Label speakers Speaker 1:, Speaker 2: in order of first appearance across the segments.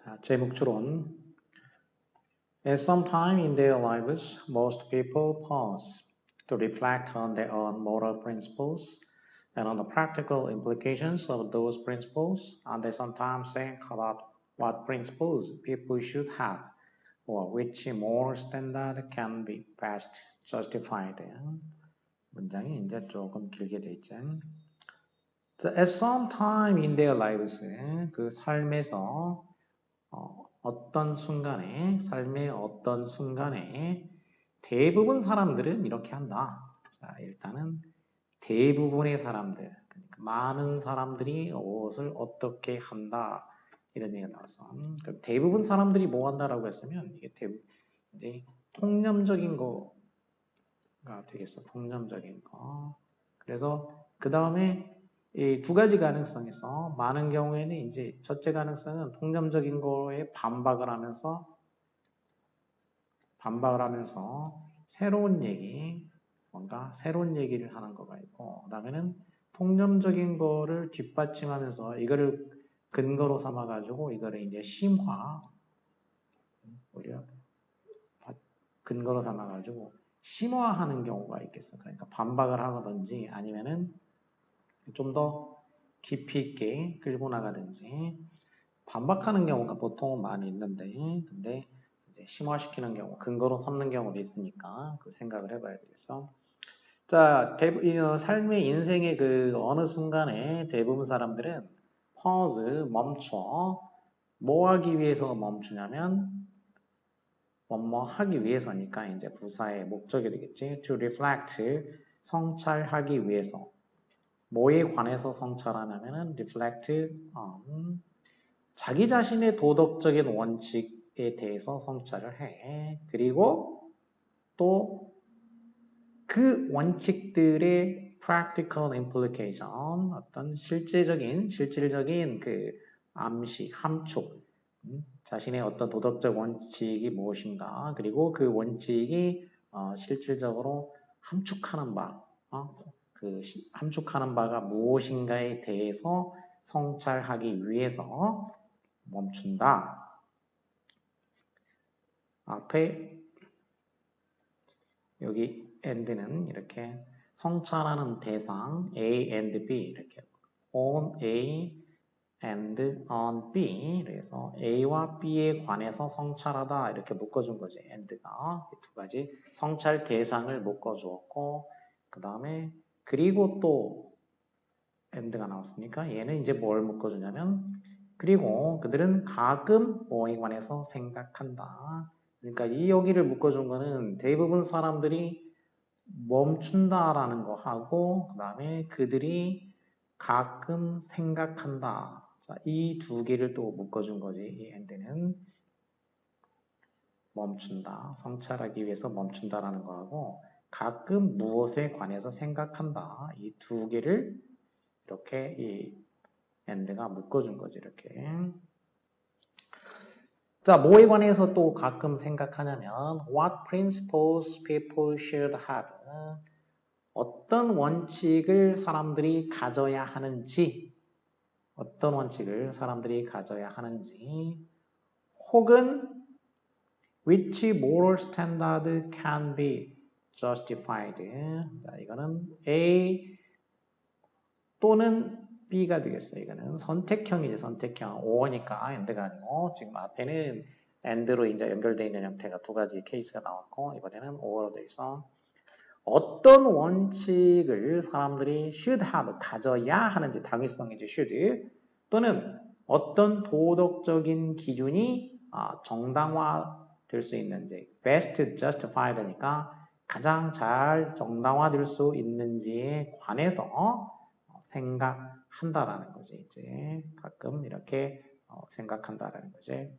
Speaker 1: 자, 제목 추론. At some time in their lives, most people pause to reflect on their own moral principles and on the practical implications of those principles, and they sometimes think about what principles people should have or which moral standard can be best justified. 문장이 이제 조금 길게 돼 있죠. At some time in their lives, 그 삶에서 어떤 순간에, 삶의 어떤 순간에 대부분 사람들은 이렇게 한다. 자, 일단은 대부분의 사람들, 그러니까 많은 사람들이 무엇을 어떻게 한다. 이런 얘기가 나와서. 그럼 대부분 사람들이 뭐 한다라고 했으면 이게 이제 통념적인 거가 되겠어. 통념적인 거. 그래서 그 다음에 이 두 가지 가능성에서 많은 경우에는 이제 첫째 가능성은 통념적인 거에 반박을 하면서 새로운 얘기, 뭔가 새로운 얘기를 하는 거가 있고, 그 다음에는 통념적인 거를 뒷받침하면서 이거를 근거로 삼아가지고 이거를 이제 오히려 근거로 삼아가지고 심화하는 경우가 있겠어. 그러니까 반박을 하든지 아니면은 좀 더 깊이 있게 끌고 나가든지 반박하는 경우가 보통은 많이 있는데 근데 이제 심화시키는 경우, 근거로 삼는 경우도 있으니까 그 생각을 해봐야 되겠어. 자, 삶의 인생의 그 어느 순간에 대부분 사람들은 pause, 멈춰. 뭐 하기 위해서 멈추냐면 뭐뭐 하기 위해서니까 이제 부사의 목적이 되겠지. To reflect, 성찰하기 위해서. 뭐에 관해서 성찰하냐면은 reflect on 자기 자신의 도덕적인 원칙에 대해서 성찰을 해. 그리고 또 그 원칙들의 practical implication, 어떤 실질적인 그 암시, 함축, 자신의 어떤 도덕적 원칙이 무엇인가, 그리고 그 원칙이 실질적으로 함축하는 바가 무엇인가에 대해서 성찰하기 위해서 멈춘다. 앞에 여기 and는 이렇게 성찰하는 대상 A and B 이렇게 on A and on B 그래서 A와 B에 관해서 성찰하다 이렇게 묶어준 거지. and가 두 가지 성찰 대상을 묶어주었고 그 다음에 그리고 또 and가 나왔으니까 얘는 이제 뭘 묶어주냐면 그리고 그들은 가끔 뭐에 관해서 생각한다. 그러니까 이 여기를 묶어준 거는 대부분 사람들이 멈춘다라는 거 하고 그 다음에 그들이 가끔 생각한다. 자, 이 두 개를 또 묶어준 거지. 이 and는 멈춘다. 성찰하기 위해서 멈춘다라는 거하고 가끔 무엇에 관해서 생각한다. 이 두 개를 이렇게 이 and가 묶어준 거지. 이렇게. 자, 뭐에 관해서 또 가끔 생각하냐면 what principles people should have 어떤 원칙을 사람들이 가져야 하는지 혹은 which moral standard can be justified 자, 이거는 A 또는 B가 되겠어요. 이거는 선택형이죠. 선택형. Or니까 and가 아니고 지금 앞에는 and로 이제 연결되어 있는 형태가 두 가지 케이스가 나왔고 이번에는 or로 되어 있어. 어떤 원칙을 사람들이 should have, 가져야 하는지 당위성이죠. should 또는 어떤 도덕적인 기준이 정당화될 수 있는지 best justified니까 가장 잘 정당화될 수 있는지에 관해서 생각한다라는 거지. 이제 가끔 이렇게 생각한다라는 거지.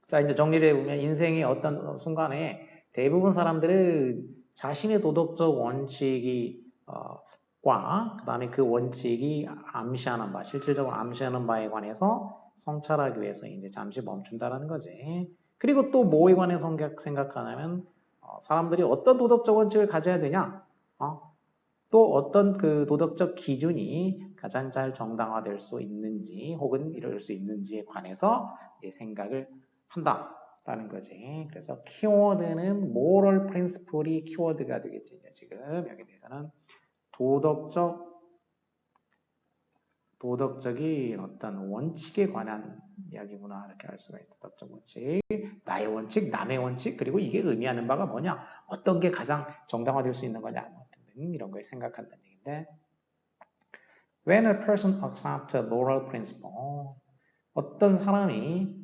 Speaker 1: 자, 이제 정리를 해보면 인생의 어떤 순간에 대부분 사람들은 자신의 도덕적 원칙이 그 다음에 그 원칙이 암시하는 바, 실질적으로 암시하는 바에 관해서 성찰하기 위해서 이제 잠시 멈춘다라는 거지. 그리고 또 뭐에 관해서 생각하냐면 사람들이 어떤 도덕적 원칙을 가져야 되냐? 또 어떤 그 도덕적 기준이 가장 잘 정당화될 수 있는지 혹은 이룰 수 있는지에 관해서 생각을 한다라는 거지. 그래서 키워드는 moral principle이 키워드가 되겠지. 지금 여기 대해서는 도덕적인 어떤 원칙에 관한 이야기구나 이렇게 할 수가 있어. 도덕적 원칙, 나의 원칙, 남의 원칙, 그리고 이게 의미하는 바가 뭐냐, 어떤 게 가장 정당화될 수 있는 거냐, 등등 이런 거에 생각한다는 얘기인데, when a person accepts a moral principle, 어떤 사람이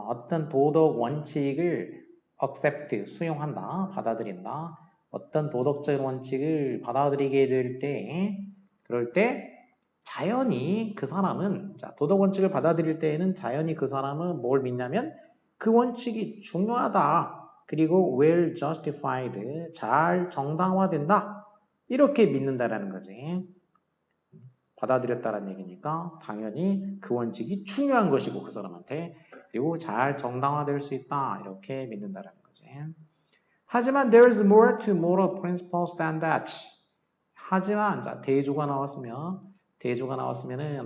Speaker 1: 어떤 도덕 원칙을 accept, 수용한다, 받아들인다, 어떤 도덕적 원칙을 받아들이게 될 때, 그럴 때 자연히 그 사람은, 자, 도덕 원칙을 받아들일 때에는 자연히 그 사람은 뭘 믿냐면 그 원칙이 중요하다. 그리고 well justified, 잘 정당화된다. 이렇게 믿는다라는 거지. 받아들였다라는 얘기니까 당연히 그 원칙이 중요한 것이고 그 사람한테, 그리고 잘 정당화될 수 있다. 이렇게 믿는다라는 거지. 하지만 there's more to moral principles than that. 하지만 자, 대조가 나왔으면은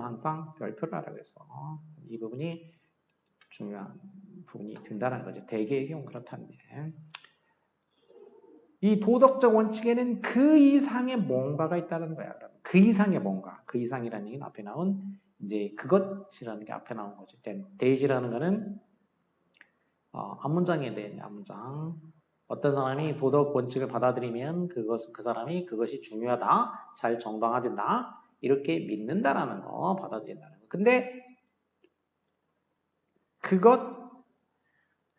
Speaker 1: 항상 별표를 하라고 했어. 이 부분이 중요한 부분이 된다는 거지. 대개의 경우 그렇다는데. 이 도덕적 원칙에는 그 이상의 뭔가가 있다는 거야. 그 이상의 뭔가. 그 이상이라는 얘기는 앞에 나온 이제 그것이라는 게 앞에 나온 거지. 대지라는 거는 앞문장에 대한 앞문장. 어떤 사람이 도덕 원칙을 받아들이면 그 사람이 그것이 중요하다, 잘 정당화된다, 이렇게 믿는다라는 거, 받아들인다는 거. 근데 그것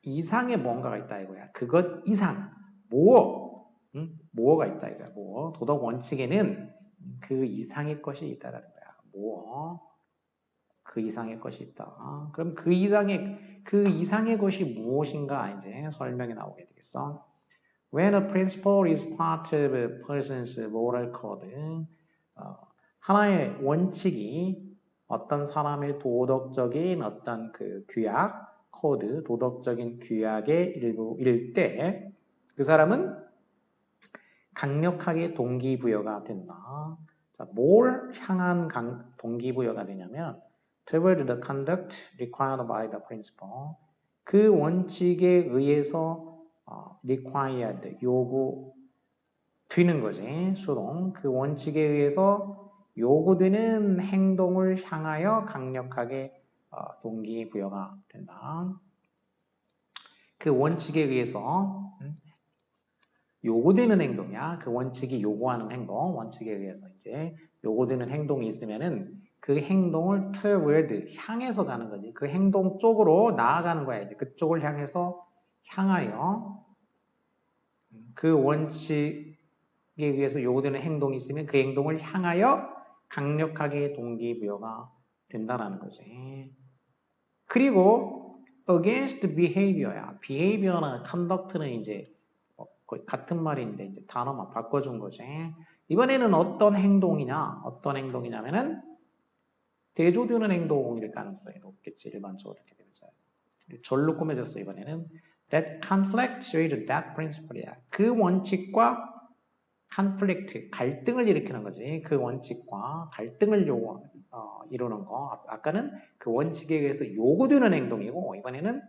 Speaker 1: 이상의 뭔가가 있다 이거야. 그것 이상, 뭐가 있다 이거야. 도덕 원칙에는 그 이상의 것이 있다라는 거야. 그 이상의 것이 있다. 그럼 그 이상의 것이 무엇인가 이제 설명이 나오게 되겠어. When a principle is part of a person's moral code, 하나의 원칙이 어떤 사람의 도덕적인 어떤 그 규약, 코드, 도덕적인 규약의 일부일 때, 그 사람은 강력하게 동기부여가 된다. 자, 뭘 향한 동기부여가 되냐면, toward the conduct required by the principle. 그 원칙에 의해서 required, 요구되는 거지. 수동. 그 원칙에 의해서 요구되는 행동을 향하여 강력하게 동기부여가 된다. 그 원칙에 의해서 요구되는 행동이야. 그 원칙이 요구하는 행동, 원칙에 의해서 이제 요구되는 행동이 있으면은 그 행동을 toward, 향해서 가는 거지. 그 행동 쪽으로 나아가는 거야. 이제 그쪽을 향하여 그 원칙에 의해서 요구되는 행동이 있으면 그 행동을 향하여 강력하게 동기부여가 된다라는 거지. 그리고 against behavior야. behavior나 conduct는 이제 거의 같은 말인데 이제 단어만 바꿔준 거지. 이번에는 어떤 행동이냐면은 대조되는 행동일 가능성이 높겠지. 일반적으로 이렇게 되면서 절로 꾸며졌어. 이번에는 that conflict with that principle이야. 그 원칙과 conflict, 갈등을 일으키는 거지. 그 원칙과 갈등을 이루는 거. 아까는 그 원칙에 의해서 요구되는 행동이고, 이번에는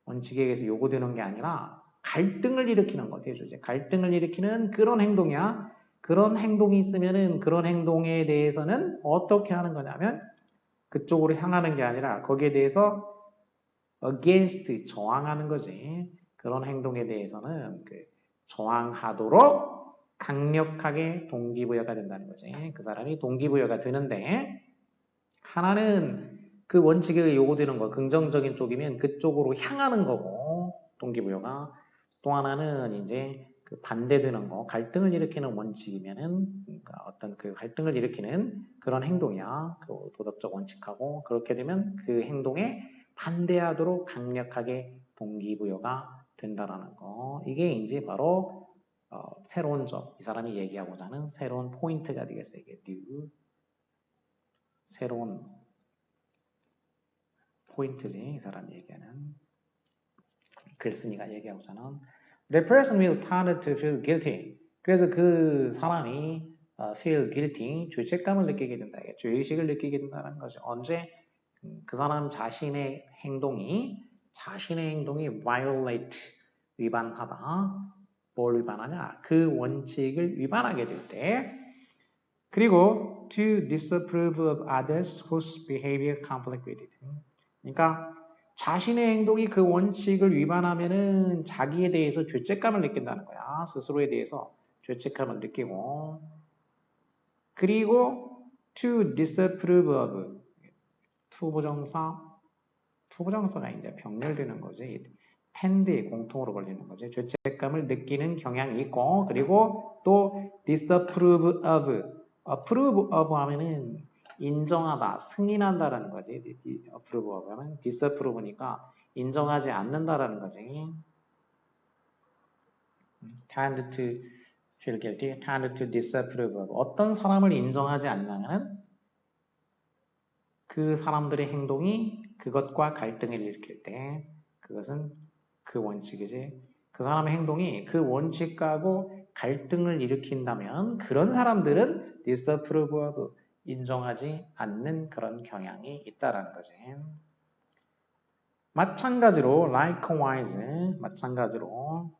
Speaker 1: 원칙에 의해서 요구되는 게 아니라 갈등을 일으키는 거. 대조제. 갈등을 일으키는 그런 행동이야. 그런 행동이 있으면은 그런 행동에 대해서는 어떻게 하는 거냐면 그쪽으로 향하는 게 아니라 거기에 대해서 against, 저항하는 거지. 그런 행동에 대해서는 저항하도록 강력하게 동기부여가 된다는 거지. 그 사람이 동기부여가 되는데, 하나는 그 원칙에 요구되는 거, 긍정적인 쪽이면 그쪽으로 향하는 거고, 동기부여가. 또 하나는 이제 그 반대되는 거, 갈등을 일으키는 원칙이면은, 그러니까 어떤 그 갈등을 일으키는 그런 행동이야. 그 도덕적 원칙하고, 그렇게 되면 그 행동에 반대하도록 강력하게 동기부여가 된다라는 거. 이게 이제 바로 새로운 점, 이 사람이 얘기하고자 하는 새로운 포인트가 되겠어요. 이게 new, 새로운 포인트지. 이 사람이 얘기하는, 글쓴이가 얘기하고자 하는. The person will tend to feel guilty. 그래서 그 사람이 feel guilty, 죄책감을 느끼게 된다. 죄의식을 느끼게 된다는 거죠. 언제 그 사람 자신의 행동이 violate, 위반하다. 뭘 위반하냐? 그 원칙을 위반하게 될 때. 그리고 to disapprove of others whose behavior conflict with it. 그러니까 자신의 행동이 그 원칙을 위반하면은 자기에 대해서 죄책감을 느낀다는 거야. 스스로에 대해서 죄책감을 느끼고. 그리고 to disapprove of 투부정사가 이제 병렬되는 거지. 펜드에 공통으로 걸리는 거지. 죄책감을 느끼는 경향이 있고, 그리고 또 disapprove of 하면은 인정하다, 승인한다라는 거지. approve of 하면 disapprove니까 인정하지 않는다라는 거지. tend to feel guilty, tend to disapprove of. 어떤 사람을 인정하지 않냐면은 그 사람들의 행동이 그것과 갈등을 일으킬 때 그것은 그 원칙이지. 그 사람의 행동이 그 원칙하고 갈등을 일으킨다면 그런 사람들은 disapprove of, 인정하지 않는 그런 경향이 있다라는 거지. 마찬가지로 likewise, 마찬가지로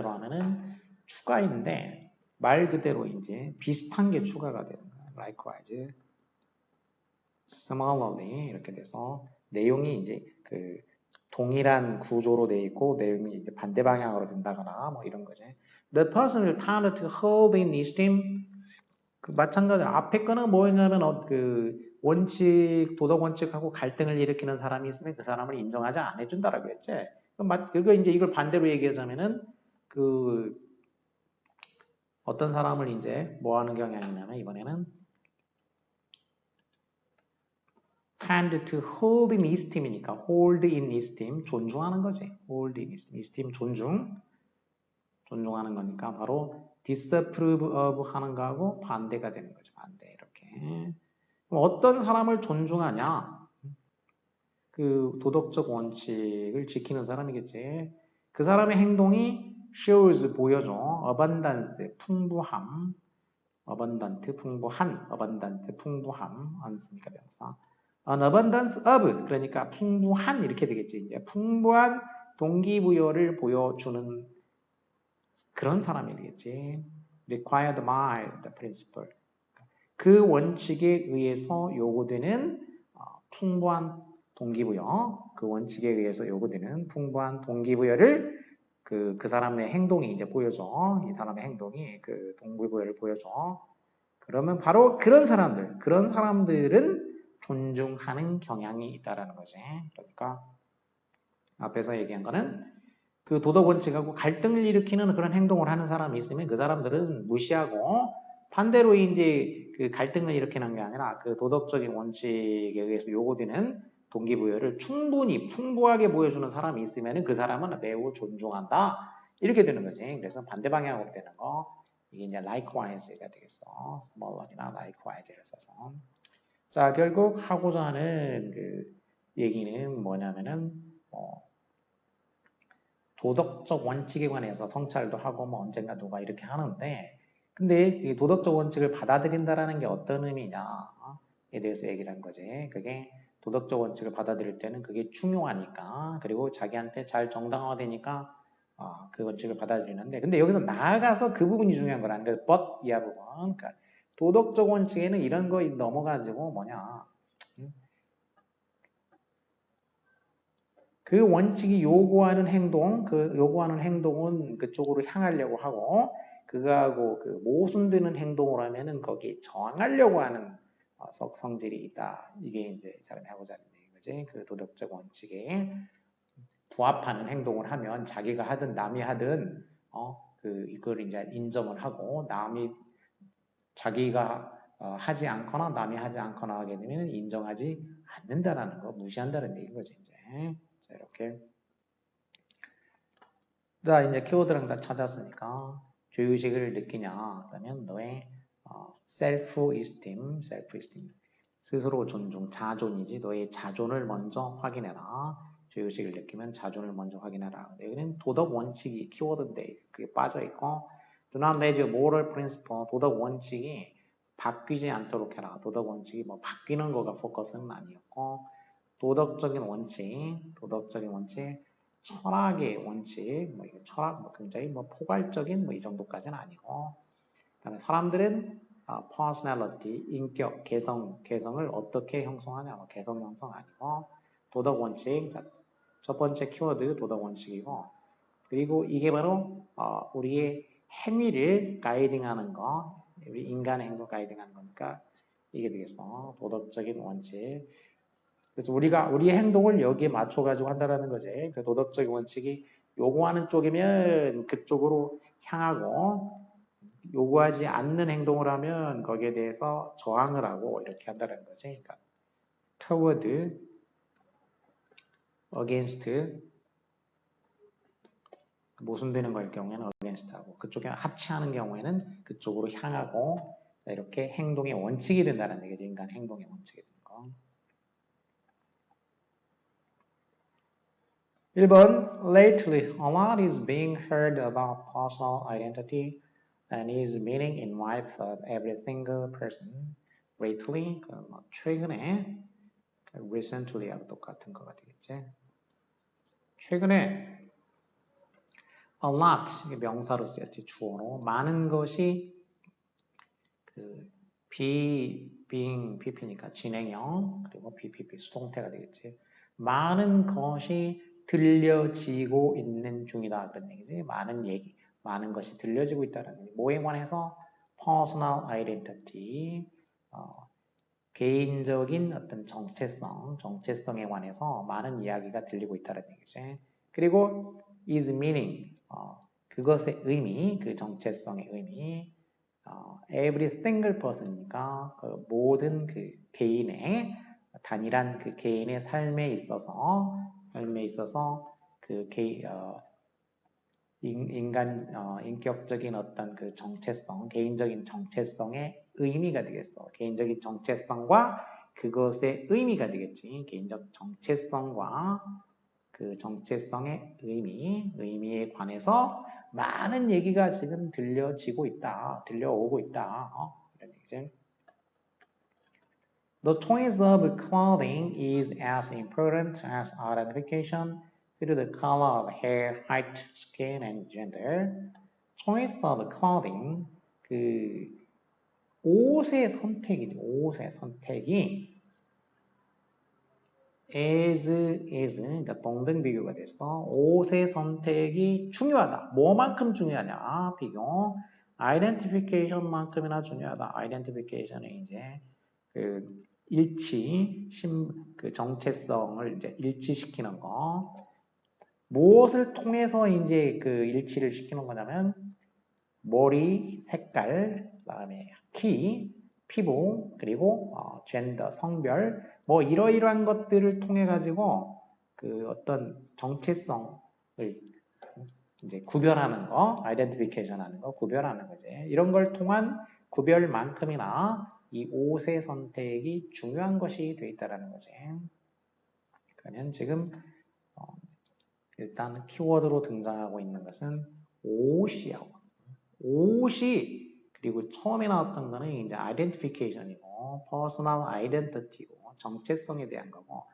Speaker 1: 하면은 추가인데 말 그대로 이제 비슷한 게 추가가 되는 거야. likewise, similarly 이렇게 돼서 내용이 이제 그 동일한 구조로 돼 있고 내용이 이제 반대 방향으로 된다거나 뭐 이런 거지. The person will tend to hold in esteem. 그 마찬가지로 앞에 거는 뭐였냐면 그 원칙, 도덕 원칙하고 갈등을 일으키는 사람이 있으면 그 사람을 인정하지 안 해준다라고 했지. 그리고 이제 이걸 반대로 얘기하자면은 그 어떤 사람을 이제 뭐 하는 경향이냐면 이번에는 tend to hold in esteem이니까 hold in esteem, 존중하는 거지. hold in esteem, esteem 존중하는 거니까 바로 disapprove of 하는 거하고 반대가 되는 거죠. 반대 이렇게. 그럼 어떤 사람을 존중하냐? 그 도덕적 원칙을 지키는 사람이겠지. 그 사람의 행동이 shows, 보여줘. abundance, 풍부함. abundant, 풍부한. abundant, 풍부함. 안 쓰니까 명사. an abundance of, 그러니까 풍부한 이렇게 되겠지. 이제 풍부한 동기부여를 보여주는 그런 사람이 되겠지. required by the principle. 그 원칙에 의해서 요구되는 풍부한 동기부여, 그 원칙에 의해서 요구되는 풍부한 동기부여를 그 사람의 행동이 이제 보여줘. 이 사람의 행동이 그 동기부여를 보여줘. 그러면 바로 그런 사람들은 존중하는 경향이 있다라는 거지. 그러니까 앞에서 얘기한 거는 그 도덕 원칙하고 갈등을 일으키는 그런 행동을 하는 사람이 있으면 그 사람들은 무시하고 반대로 이제 그 갈등을 일으키는 게 아니라 그 도덕적인 원칙에 의해서 요구되는 동기부여를 충분히 풍부하게 보여주는 사람이 있으면 그 사람은 매우 존중한다. 이렇게 되는 거지. 그래서 반대 방향으로 되는 거. 이게 이제 likewise가 되겠어. similar이나 likewise를 써서. 자, 결국 하고자 하는 그 얘기는 뭐냐면은 도덕적 원칙에 관해서 성찰도 하고 뭐 언젠가 누가 이렇게 하는데 근데 이 도덕적 원칙을 받아들인다라는 게 어떤 의미냐에 대해서 얘기를 한 거지. 그게 도덕적 원칙을 받아들일 때는 그게 중요하니까 그리고 자기한테 잘 정당화되니까 그 원칙을 받아들이는데 근데 여기서 나아가서 그 부분이 중요한 거라는 거야. but 이하 부분. 그러니까 도덕적 원칙에는 이런 거 넘어가지고 그 원칙이 요구하는 행동, 그 요구하는 행동은 그쪽으로 향하려고 하고 그거하고 그 모순되는 행동을 하면은 거기에 저항하려고 하는 성질이 있다. 이게 이제 이 사람이 하고자 하는 얘기지. 그 도덕적 원칙에 부합하는 행동을 하면 자기가 하든 남이 하든 이걸 이제 인정을 하고 남이 자기가 하지 않거나 남이 하지 않거나 하게 되면 인정하지 않는다라는 거, 무시한다는 얘기인 거지 이제. 자, 이렇게. 자, 이제 키워드랑 다 찾았으니까 죄의식을 느끼냐? 그러면 너의 self-esteem, 스스로 존중, 자존이지. 너의 자존을 먼저 확인해라. 죄의식을 느끼면 자존을 먼저 확인해라. 여기는 도덕 원칙이 키워드인데 그게 빠져 있고 Do not let your moral principle, 도덕 원칙이 바뀌지 않도록 해라. 도덕 원칙이 뭐 바뀌는 거가 포커스는 아니었고, 도덕적인 원칙, 철학의 원칙, 뭐 이게 철학, 뭐 굉장히 뭐 포괄적인 뭐 이 정도까지는 아니고, 그다음에 사람들은 personality, 인격, 개성을 어떻게 형성하냐, 뭐 개성 형성 아니고, 도덕 원칙, 자, 첫 번째 키워드 도덕 원칙이고, 그리고 이게 바로 우리의 행위를 가이딩하는 거, 우리 인간의 행동 가이딩하는 거니까 이게 되겠어. 도덕적인 원칙. 그래서 우리가 우리의 행동을 여기에 맞춰가지고 한다라는 거지. 그 도덕적인 원칙이 요구하는 쪽이면 그쪽으로 향하고 요구하지 않는 행동을 하면 거기에 대해서 저항을 하고 이렇게 한다는 거지. 그러니까 toward, against, 모순되는 거일 경우에는 against하고 그쪽에 합치하는 경우에는 그쪽으로 향하고 이렇게 행동의 원칙이 된다는 얘기죠. 인간 행동의 원칙이 되는 거. 1번 Lately, a lot is being heard about personal identity and its meaning in life of every single person. Lately, 최근에 recently하고 똑같은 거가 되겠지. 최근에 a lot, 이게 명사로 쓰였지, 주어로. 많은 것이 being, pp니까 진행형, 그리고 bpp 수동태가 되겠지. 많은 것이 들려지고 있는 중이다. 그런 얘기지. 많은 것이 들려지고 있다는 얘기. 뭐에 관해서? personal identity, 개인적인 어떤 정체성에 관해서 많은 이야기가 들리고 있다는 얘기지. 그리고 is meaning, 그것의 의미, 그 정체성의 의미, every single person이니까 그 모든 그 개인의 단일한 그 개인의 삶에 있어서 그 인격적인 어떤 그 정체성, 개인적인 정체성의 의미가 되겠어. 개인적인 정체성과 그것의 의미가 되겠지. 개인적 정체성과 그 정체성의 의미에 관해서 많은 얘기가 지금 들려오고 있다. 이런 얘기지. The choice of clothing is as important as identification through the color of hair, height, skin, and gender. Choice of clothing, 그 옷의 선택이지. 옷의 선택이 is, 그러니까 동등 비교가 됐어. 옷의 선택이 중요하다. 뭐만큼 중요하냐? 비교. identification만큼이나 중요하다. identification이 이제 그 그 정체성을 이제 일치시키는 거. 무엇을 통해서 이제 그 일치를 시키는 거냐면 머리, 색깔, 그다음에 키, 피부, 그리고 젠더, 성별, 뭐 이러이러한 것들을 통해 가지고 그 어떤 정체성을 이제 구별하는 거, 아이덴티피케이션 하는 거, 구별하는 거지. 이런 걸 통한 구별만큼이나 이 옷의 선택이 중요한 것이 돼 있다라는 거지. 그러면 지금 일단 키워드로 등장하고 있는 것은 옷이야. 옷이 그리고 처음에 나왔던 거는 이제 identification이고 personal identity고 정체성에 대한 거고.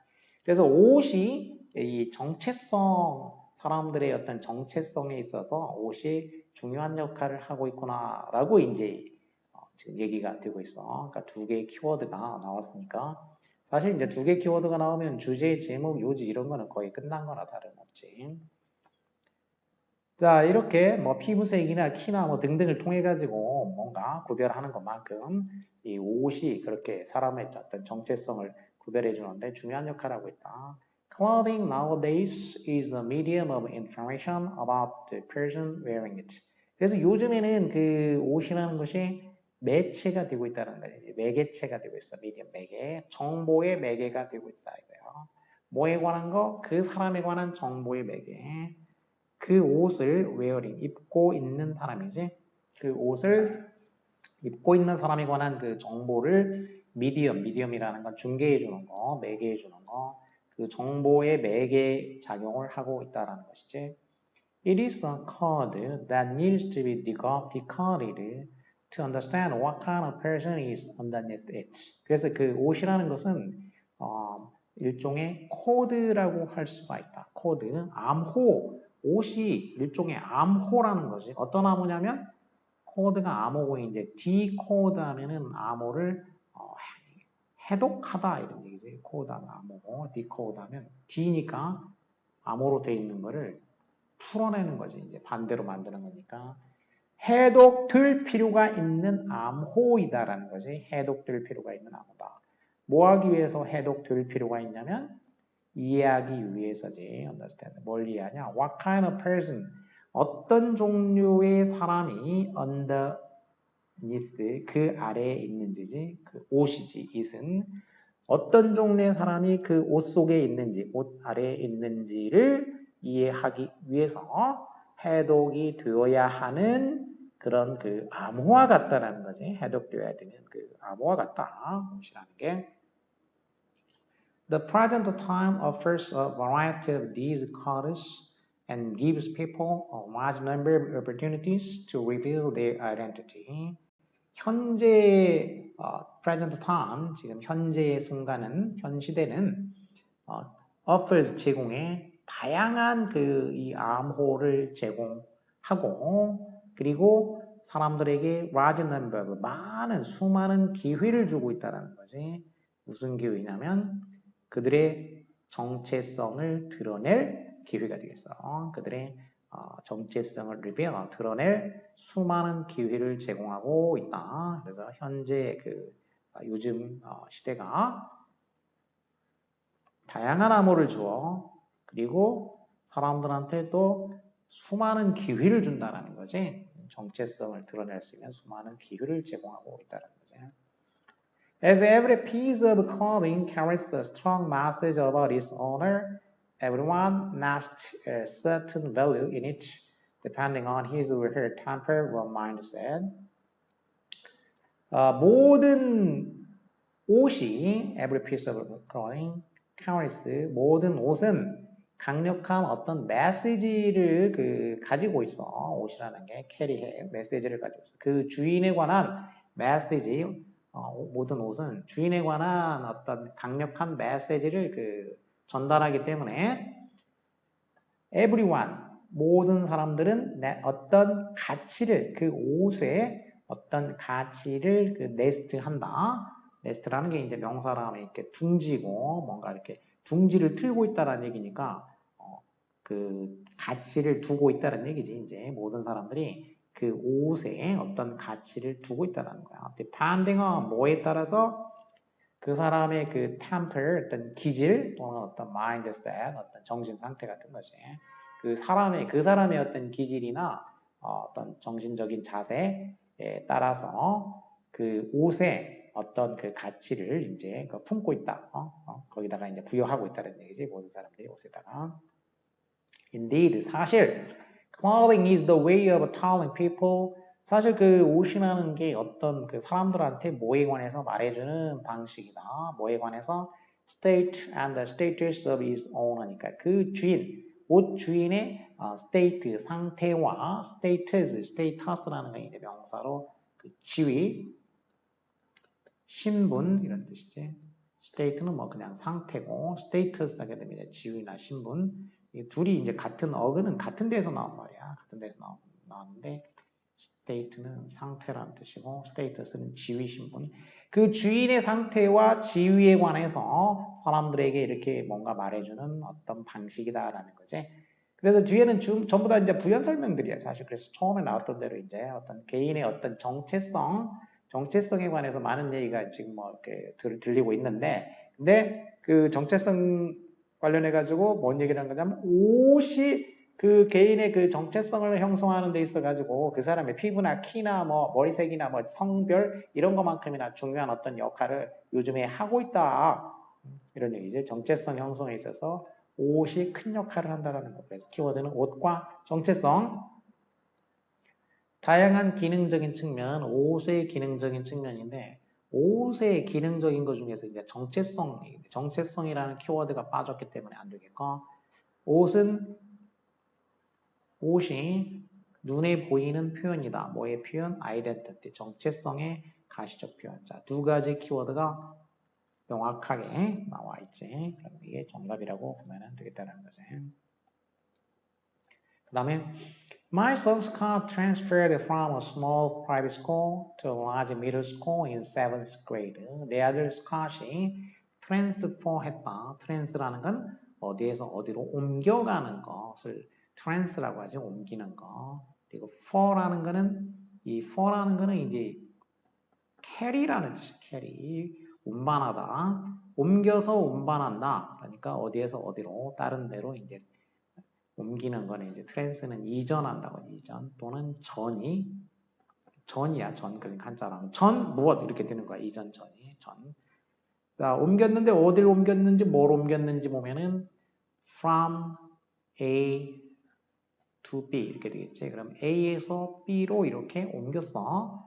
Speaker 1: 그래서 옷이 이 정체성 사람들의 어떤 정체성에 있어서 옷이 중요한 역할을 하고 있구나라고 이제 지금 얘기가 되고 있어. 그러니까 두 개의 키워드가 나왔으니까 사실 이제 두 개의 키워드가 나오면 주제, 제목, 요지 이런 거는 거의 끝난 거나 다름없지. 자, 이렇게 뭐 피부색이나 키나 뭐 등등을 통해 가지고 뭔가 구별하는 것만큼 이 옷이 그렇게 사람의 어떤 정체성을 구별해 주는데 중요한 역할을 하고 있다. Clothing nowadays is a medium of information about the person wearing it. 그래서 요즘에는 그 옷이라는 것이 매체가 되고 있다는 거예요. 매개체가 되고 있어. 미디엄 매개. 정보의 매개가 되고 있어. 이거요. 뭐에 관한 거? 그 사람에 관한 정보의 매개. 그 옷을 wearing, 입고 있는 사람이지. 그 옷을 입고 있는 사람에 관한 그 정보를 미디엄이라는 건 중개해 주는 거, 매개해 주는 거, 그 정보의 매개 작용을 하고 있다라는 것이지. It is a code that needs to be decoded to understand what kind of person is underneath it. 그래서 그 옷이라는 것은 일종의 코드라고 할 수가 있다. 코드, 암호, 옷이 일종의 암호라는 것이 어떤 암호냐면 코드가 암호고 이제 디코드 하면은 암호를 해독하다 이런 얘기죠. 코드하면 암호고 디코드 하면 D니까 암호로 되어 있는 거를 풀어내는 거지. 이제 반대로 만드는 거니까 해독될 필요가 있는 암호이다라는 거지. 해독될 필요가 있는 암호다. 뭐 하기 위해서 해독될 필요가 있냐면 이해하기 위해서지. understand. 뭘 이해하냐? What kind of person? 어떤 종류의 사람이 underneath 그 아래에 있는지지. 그 옷이지. it은 어떤 종류의 사람이 그 옷 속에 있는지, 옷 아래에 있는지를 이해하기 위해서 해독이 되어야 하는 그런 그 암호와 같다라는 거지. 해독되어야 되는 그 암호와 같다. 옷이라는 게. The present time offers a variety of these codes and gives people a large number of opportunities to reveal their identity. 현재 present time, 지금 현재의 순간은, 현 시대는 offers 제공해 다양한 이 암호를 제공하고 그리고 사람들에게 large number, 많은 수많은 기회를 주고 있다는 거지. 무슨 기회냐면 그들의 정체성을 드러낼 기회가 되겠어. 그들의 정체성을 드러낼 수많은 기회를 제공하고 있다. 그래서 현재 요즘 시대가 다양한 암호를 주어 그리고 사람들한테 또 수많은 기회를 준다는 거지. 정체성을 드러낼 수 있는 수많은 기회를 제공하고 있다는 거지. As every piece of clothing carries a strong message about its owner, everyone nests a certain value in it, depending on his or her temper or mindset. 모든 옷이 every piece of clothing carries 모든 옷은 강력한 어떤 메시지를 가지고 있어. 옷이라는 게 캐리해 메시지를 가지고 있어. 그 주인에 관한 메시지. 모든 옷은 주인에 관한 어떤 강력한 메시지를 전달하기 때문에 everyone, 모든 사람들은 어떤 가치를, 그 옷에 어떤 가치를 네스트한다. 네스트라는 게 이제 명사로 하면 이렇게 둥지고 뭔가 이렇게 둥지를 틀고 있다라는 얘기니까 그 가치를 두고 있다는 얘기지. 이제 모든 사람들이 그 옷에 어떤 가치를 두고 있다는 거야. depending on 뭐에 따라서 그 사람의 그 temper, 어떤 기질 또는 어떤 mindset, 어떤 정신 상태 같은 것이 그 사람의 어떤 기질이나 어떤 정신적인 자세에 따라서 그 옷에 어떤 그 가치를 이제 품고 있다. 거기다가 이제 부여하고 있다는 얘기지. 모든 사람들이 옷에다가. Indeed, 사실 clothing is the way of telling people. 사실 그 옷이라는 게 어떤 그 사람들한테 뭐에 관해서 말해주는 방식이다. 뭐에 관해서 state and the status of his owner니까 그 주인, 옷 주인의 state 상태와 status라는 게 이제 명사로 그 지위, 신분 이런 뜻이지. state는 뭐 그냥 상태고 status 하게 되면 이제 지위나 신분. 이 둘이 이제 같은 어근은 같은 데서 나온 말이야. 같은 데서 나왔는데 state는 상태라는 뜻이고 status는 지위, 신분. 그 주인의 상태와 지위에 관해서 사람들에게 이렇게 뭔가 말해주는 어떤 방식이다라는 거지. 그래서 뒤에는 전부 다 이제 부연 설명들이야. 사실 그래서 처음에 나왔던 대로 이제 어떤 개인의 어떤 정체성에 관해서 많은 얘기가 지금 뭐 이렇게 들리고 있는데, 근데 그 정체성 관련해 가지고 뭔 얘기를 하는 거냐면 옷이 그 개인의 그 정체성을 형성하는 데 있어 가지고 그 사람의 피부나 키나 뭐 머리색이나 뭐 성별 이런 것만큼이나 중요한 어떤 역할을 요즘에 하고 있다. 이런 얘기지. 정체성 형성에 있어서 옷이 큰 역할을 한다는 거. 그래서 키워드는 옷과 정체성. 다양한 기능적인 측면, 옷의 기능적인 측면인데 옷의 기능적인 것 중에서 이제 정체성이라는 키워드가 빠졌기 때문에 안 되겠고 옷은 옷이 눈에 보이는 표현이다. 뭐의 표현? identity, 정체성의 가시적 표현. 자, 두 가지 키워드가 명확하게 나와 있지. 그럼 이게 정답이라고 보면 되겠다는 거지. 그 다음에 My son's car transferred from a small private school to a large middle school in 7th grade. 내 아들 스캇이 트랜스퍼했다. 트랜스라는 건 어디에서 어디로 옮겨가는 것을 트랜스라고 하지, 옮기는 거. 그리고 for라는 거는 이 for라는 거는 이제 carry라는 뜻이야. carry. 운반하다. 옮겨서 운반한다. 그러니까 어디에서 어디로 다른 데로 이제 옮기는 거는 이제 트랜스는 이전한다고 이전 또는 전이야 전 그러니까 한자랑 전 무엇 이렇게 되는 거야 이전 전이 전. 자 옮겼는데 어디를 옮겼는지 뭘 옮겼는지 보면은 from A to B 이렇게 되겠지. 그럼 A에서 B로 이렇게 옮겼어.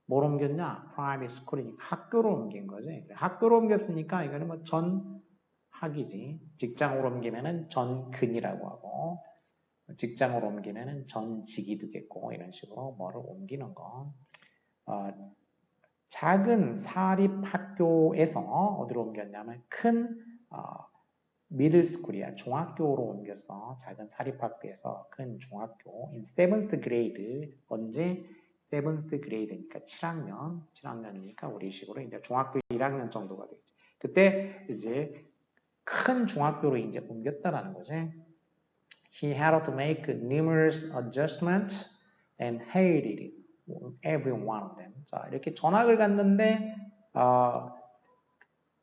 Speaker 1: 뭘 옮겼냐? private school이니까 학교로 옮긴 거지. 학교로 옮겼으니까 이거는 뭐 전학이지. 직장으로 옮기면은 전근이라고 하고 직장으로 옮기면은 전직이 되겠고 이런 식으로 뭐를 옮기는 거. 작은 사립학교에서 어디로 옮겼냐면 큰 미들스쿨이야. 중학교로 옮겼어. 작은 사립학교에서 큰 중학교. in 7th grade. 언제? 7th grade니까 7학년이니까 우리 식으로 이제 중학교 1학년 정도가 되겠지. 그때 이제 큰 중학교로 이제 옮겼다라는 거지. He had to make numerous adjustments and hated every one of them. 자, 이렇게 전학을 갔는데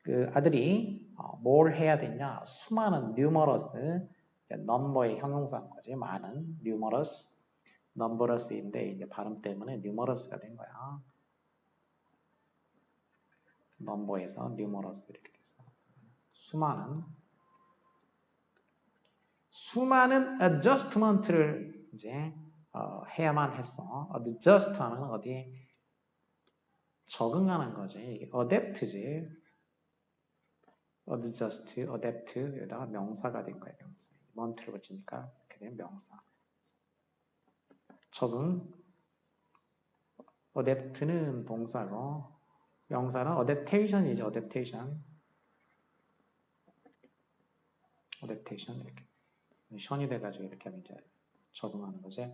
Speaker 1: 그 아들이 뭘 해야 되냐? 수많은 numerous number의 형용사인 거지. 많은 numerous numberous인데 이제 발음 때문에 numerous가 된 거야. number에서 numerous 이렇게 돼서 수많은 adjustment를 이제 해야만 했어. adjust하는 어디 적응하는 거지. 이게 adapt지. adjust, adapt 여기다가 명사가 된 거야. 명사. ment를 붙이니까 이렇게 되면 명사. 적응. adapt는 동사고 명사는 adaptation이죠. adaptation. adaptation 이렇게. 션이 돼가지고 이렇게 하면 이제 적응하는 거지.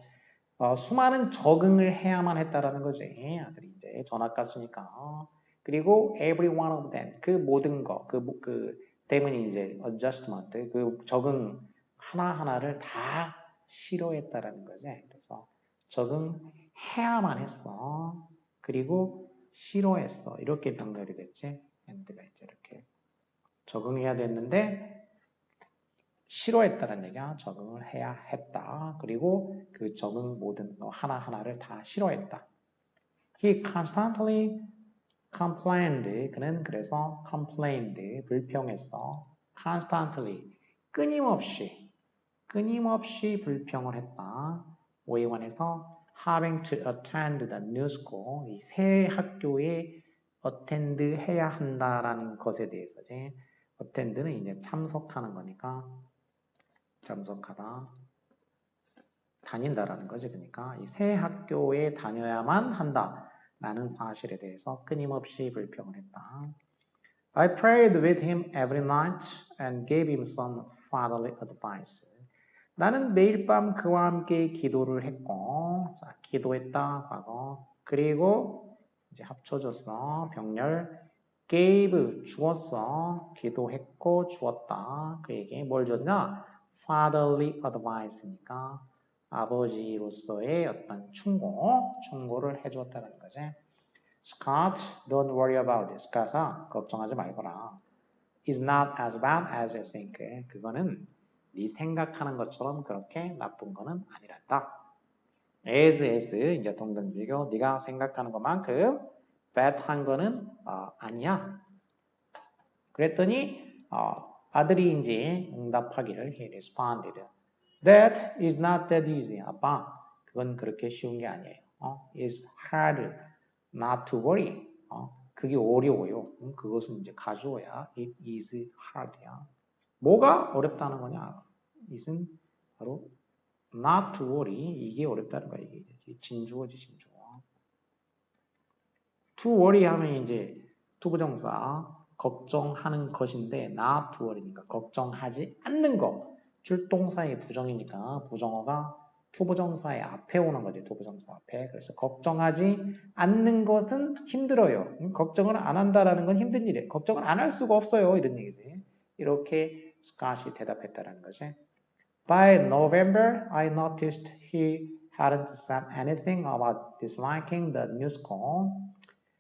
Speaker 1: 수많은 적응을 해야만 했다라는 거지. 아들이 이제 전학 갔으니까. 그리고 every one of them 그 모든 거, 그 때문에 이제 adjustment 그 적응 하나하나를 다 싫어했다라는 거지. 그래서 적응해야만 했어. 그리고 싫어했어. 이렇게 연결이 됐지. end가 이제 이렇게 적응해야 됐는데 싫어했다는 얘기야. 적응을 해야 했다. 그리고 그 적응 모든 거 하나하나를 다 싫어했다. He constantly complained. 그는 그래서 complained. 불평했어. constantly. 끊임없이 불평을 했다. 뭐에 관해서 having to attend the new school. 이 새 학교에 attend 해야 한다라는 것에 대해서지. attend는 이제 참석하는 거니까 참석하다. 다닌다라는 거지. 그러니까 이 새 학교에 다녀야만 한다라는 사실에 대해서 끊임없이 불평을 했다. I prayed with him every night and gave him some fatherly advice. 나는 매일 밤 그와 함께 기도를 했고, 자, 기도했다, 과거. 그리고 이제 합쳐졌어, 병렬. gave, 주었어. 기도했고, 주었다. 그에게 뭘 줬냐? fatherly advice니까 아버지로서의 어떤 충고를 해주었다는 거지. Scott, don't worry about it. 스캇아, 걱정하지 말거라. It's not as bad as you think. 그거는 네 생각하는 것처럼 그렇게 나쁜 거는 아니란다. as 이제 동등비교. 네가 생각하는 것만큼 bad한 거는 아니야. 그랬더니 아들이 이제 응답하기를 he responded. That is not that easy. 아빠, 그건 그렇게 쉬운 게 아니에요. It's hard not to worry. 그게 어려워요. 그것은 이제 가주어야. It is hard야. 뭐가 어렵다는 거냐? it은 바로 not to worry. 이게 어렵다는 거야. 이게 진주어지 진주어. to worry 하면 이제 투부정사 걱정하는 것인데 not to worry니까 걱정하지 않는 거. 줄동사의 부정이니까 부정어가 투부정사의 앞에 오는 거지. 투부정사 앞에. 그래서 걱정하지 않는 것은 힘들어요. 걱정을 안 한다라는 건 힘든 일이에요. 걱정을 안 할 수가 없어요. 이런 얘기지. 이렇게 스캇이 대답했다라는 거지. By November, I noticed he hadn't said anything about disliking the new school.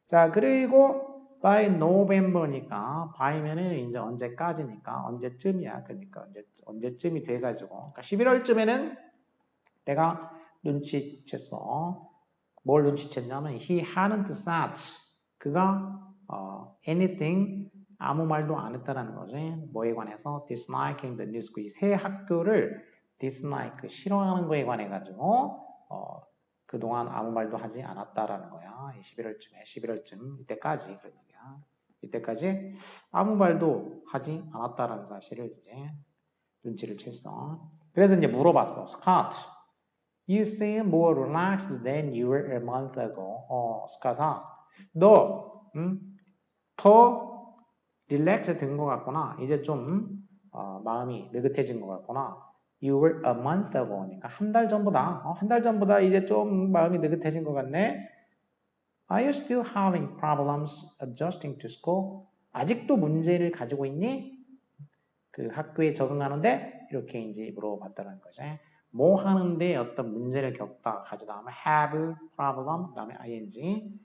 Speaker 1: 자, 그리고 by November니까 by면은 이제 언제까지니까 언제쯤이야. 그러니까 언제쯤이 돼가지고 그러니까 11월쯤에는 내가 눈치챘어. 뭘 눈치챘냐면 he hadn't said 그가 anything 아무 말도 안 했다라는 거지. 뭐에 관해서 disliking the new school 새 학교를 dislike 싫어하는 거에 관해 가지고 그동안 아무 말도 하지 않았다라는 거야. 11월쯤 이때까지 그런 얘기야. 이때까지 아무 말도 하지 않았다라는 사실을 이제 눈치를 챘어. 그래서 이제 물어봤어. Scott, you seem more relaxed than you were a month ago. 스카사, 너 더 릴렉스 된 것 같구나. 이제 좀 마음이 느긋해진 것 같구나. You were a month ago. 그러니까 한 달 전보다 한 달 전보다 이제 좀 마음이 느긋해진 것 같네. Are you still having problems adjusting to school? 아직도 문제를 가지고 있니? 그 학교에 적응하는데 이렇게 이제 물어봤다는 거지. 뭐 하는데 어떤 문제를 겪다 가져 다음에 have problem 그다음에 ing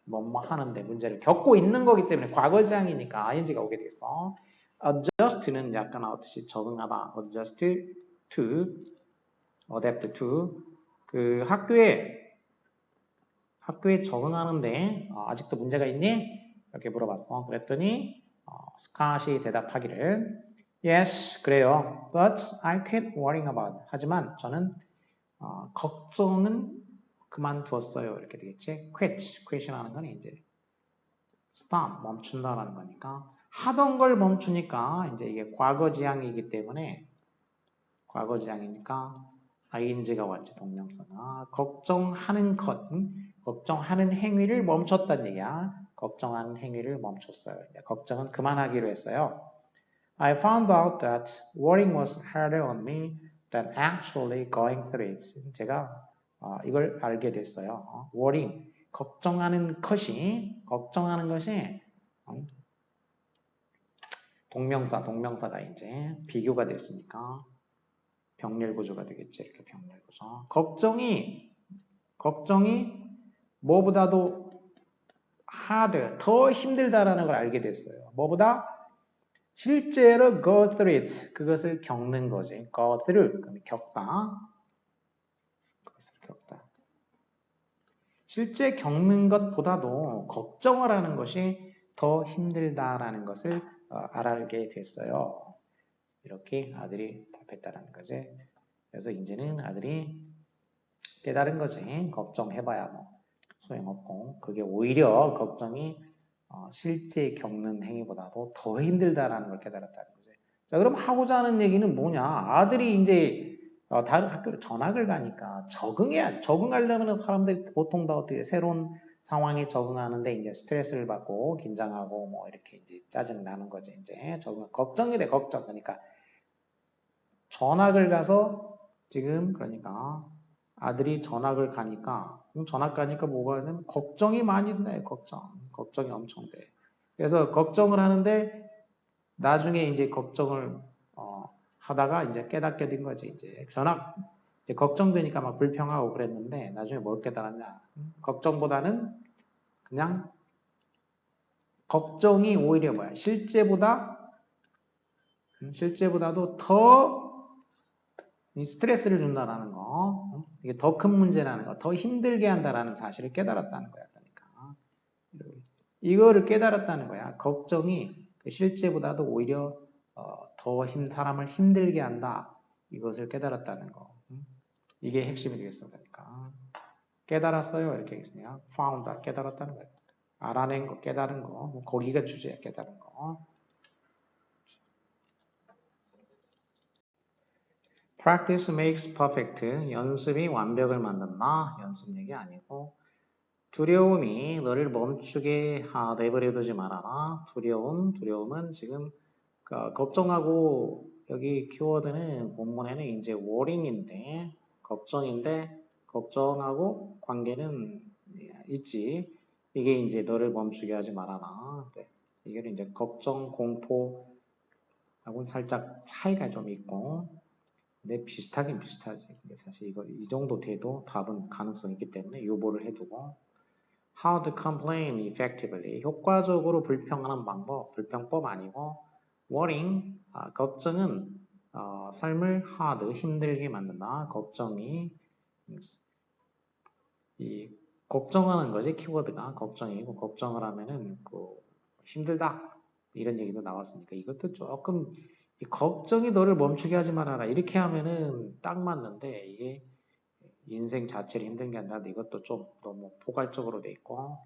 Speaker 1: 뭐뭐 하는데 문제를 겪고 있는 거기 때문에 과거장이니까 ing가 오게 되겠어. adjust는 약간 나왔듯이 적응하다. adjust to, adapt to 그 학교에 적응하는데 아직도 문제가 있니? 이렇게 물어봤어. 그랬더니 스캇이 대답하기를 Yes, 그래요. But I quit worrying about. 하지만 저는 걱정은 그만두었어요. 이렇게 되겠지. quit이라는 건 이제 stop, 멈춘다라는 거니까 하던 걸 멈추니까 이제 이게 과거지향이기 때문에 과거지향이니까 ing가 왔지 동명사가 걱정하는 것, 걱정하는 행위를 멈췄다는 얘기야. 걱정하는 행위를 멈췄어요. 걱정은 그만하기로 했어요. I found out that worrying was harder on me than actually going through it. 제가 이걸 알게 됐어요. worrying, 걱정하는 것이 동명사가 이제 비교가 됐으니까 병렬 구조가 되겠지. 이렇게 병렬 구조. 걱정이 뭐보다도 harder, 더 힘들다라는 걸 알게 됐어요. 뭐보다 실제로 go through it, 그것을 겪는 거지. go through, 겪다. 그것을 겪다. 실제 겪는 것보다도 걱정을 하는 것이 더 힘들다라는 것을 알게 됐어요. 이렇게 아들이 답했다라는 거지. 그래서 이제는 아들이 깨달은 거지. 걱정해봐야 뭐 소용없고 그게 오히려 걱정이 실제 겪는 행위보다도 더 힘들다라는 걸 깨달았다는 거지. 자, 그럼 하고자 하는 얘기는 뭐냐? 아들이 이제 다른 학교로 전학을 가니까 적응하려면 사람들이 보통 다 어떻게 새로운 상황에 적응하는데 이제 스트레스를 받고 긴장하고 뭐 이렇게 이제 짜증 나는 거지. 이제 걱정이 돼, 걱정. 그러니까 전학을 가서 지금 그러니까 아들이 전학을 가니까 전학 가니까 뭐가 되는 걱정이 많이 돼. 걱정이 엄청 돼. 그래서 걱정을 하는데 나중에 이제 걱정을 하다가 이제 깨닫게 된 거지. 이제 전학 이제 걱정되니까 막 불평하고 그랬는데 나중에 뭘 깨달았냐? 걱정보다는 그냥 걱정이 오히려 뭐야? 실제보다도 더 스트레스를 준다라는 거, 이게 더 큰 문제라는 거, 더 힘들게 한다라는 사실을 깨달았다는 거야. 그러니까 이거를 깨달았다는 거야. 걱정이 실제보다도 오히려 사람을 힘들게 한다. 이것을 깨달았다는 거. 이게 핵심이 되겠어. 그러니까 깨달았어요. 이렇게 했으니까 found, 깨달았다는 거야. 알아낸 거, 깨달은 거. 거기가 주제야. 깨달은 거. practice makes perfect. 연습이 완벽을 만든다. 연습 얘기 아니고 두려움이 너를 멈추게 내버려두지 말아라. 두려움은 지금 걱정하고 여기 키워드는 본문에는 이제 worrying인데 걱정인데 걱정하고 관계는 있지. 이게 이제 너를 멈추게 하지 말아라. 네. 이게 이제 걱정, 공포하고는 살짝 차이가 좀 있고, 근데 비슷하긴 비슷하지. 근데 사실 이거 이 정도 돼도 답은 가능성이 있기 때문에 유보를 해두고, how to complain effectively. 효과적으로 불평하는 방법, 불평법 아니고, worrying, 걱정은 삶을 hard, 힘들게 만든다. 걱정이 이 걱정하는 거지 키워드가 걱정이고 걱정을 하면은 힘들다 이런 얘기도 나왔으니까 이것도 조금 이 걱정이 너를 멈추게 하지 말아라 이렇게 하면은 딱 맞는데 이게 인생 자체를 힘들게 한다 이것도 좀 너무 포괄적으로 돼 있고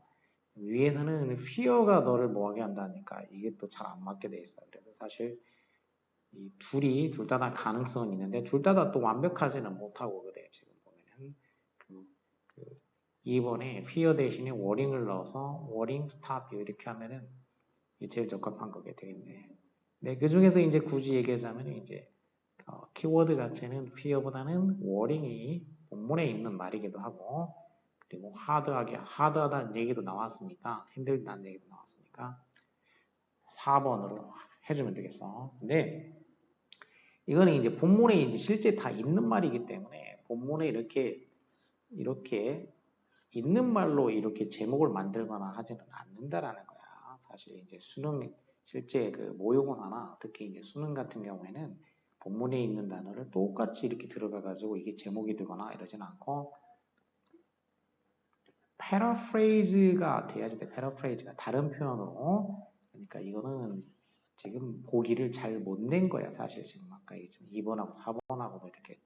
Speaker 1: 위에서는 fear가 너를 뭐하게 한다니까 이게 또 잘 안 맞게 돼 있어. 그래서 사실 이 둘 다 가능성은 있는데 둘 다 또 완벽하지는 못하고 그래. 지금 보면은 그 2번에 fear 대신에 worrying을 넣어서 worrying stop 이렇게 하면은 제일 적합한 거게 되겠네. 네, 그 중에서 이제 굳이 얘기하자면 이제 키워드 자체는 fear보다는 worrying이 본문에 있는 말이기도 하고 그리고 하드하다는 얘기도 나왔으니까 힘들다는 얘기도 나왔으니까 4번으로 해주면 되겠어. 근데 이거는 이제 본문에 이제 실제 다 있는 말이기 때문에 본문에 이렇게 있는 말로 이렇게 제목을 만들거나 하지는 않는다라는 거야. 사실 이제 수능 실제 그 모의고사나 특히 이제 수능 같은 경우에는 본문에 있는 단어를 똑같이 이렇게 들어가 가지고 이게 제목이 되거나 이러진 않고 패러프레이즈가 돼야지 돼. 패러프레이즈가 다른 표현으로. 그러니까 이거는 지금 보기를 잘 못 낸 거야. 사실 지금 아까 2번하고 4번하고도 이렇게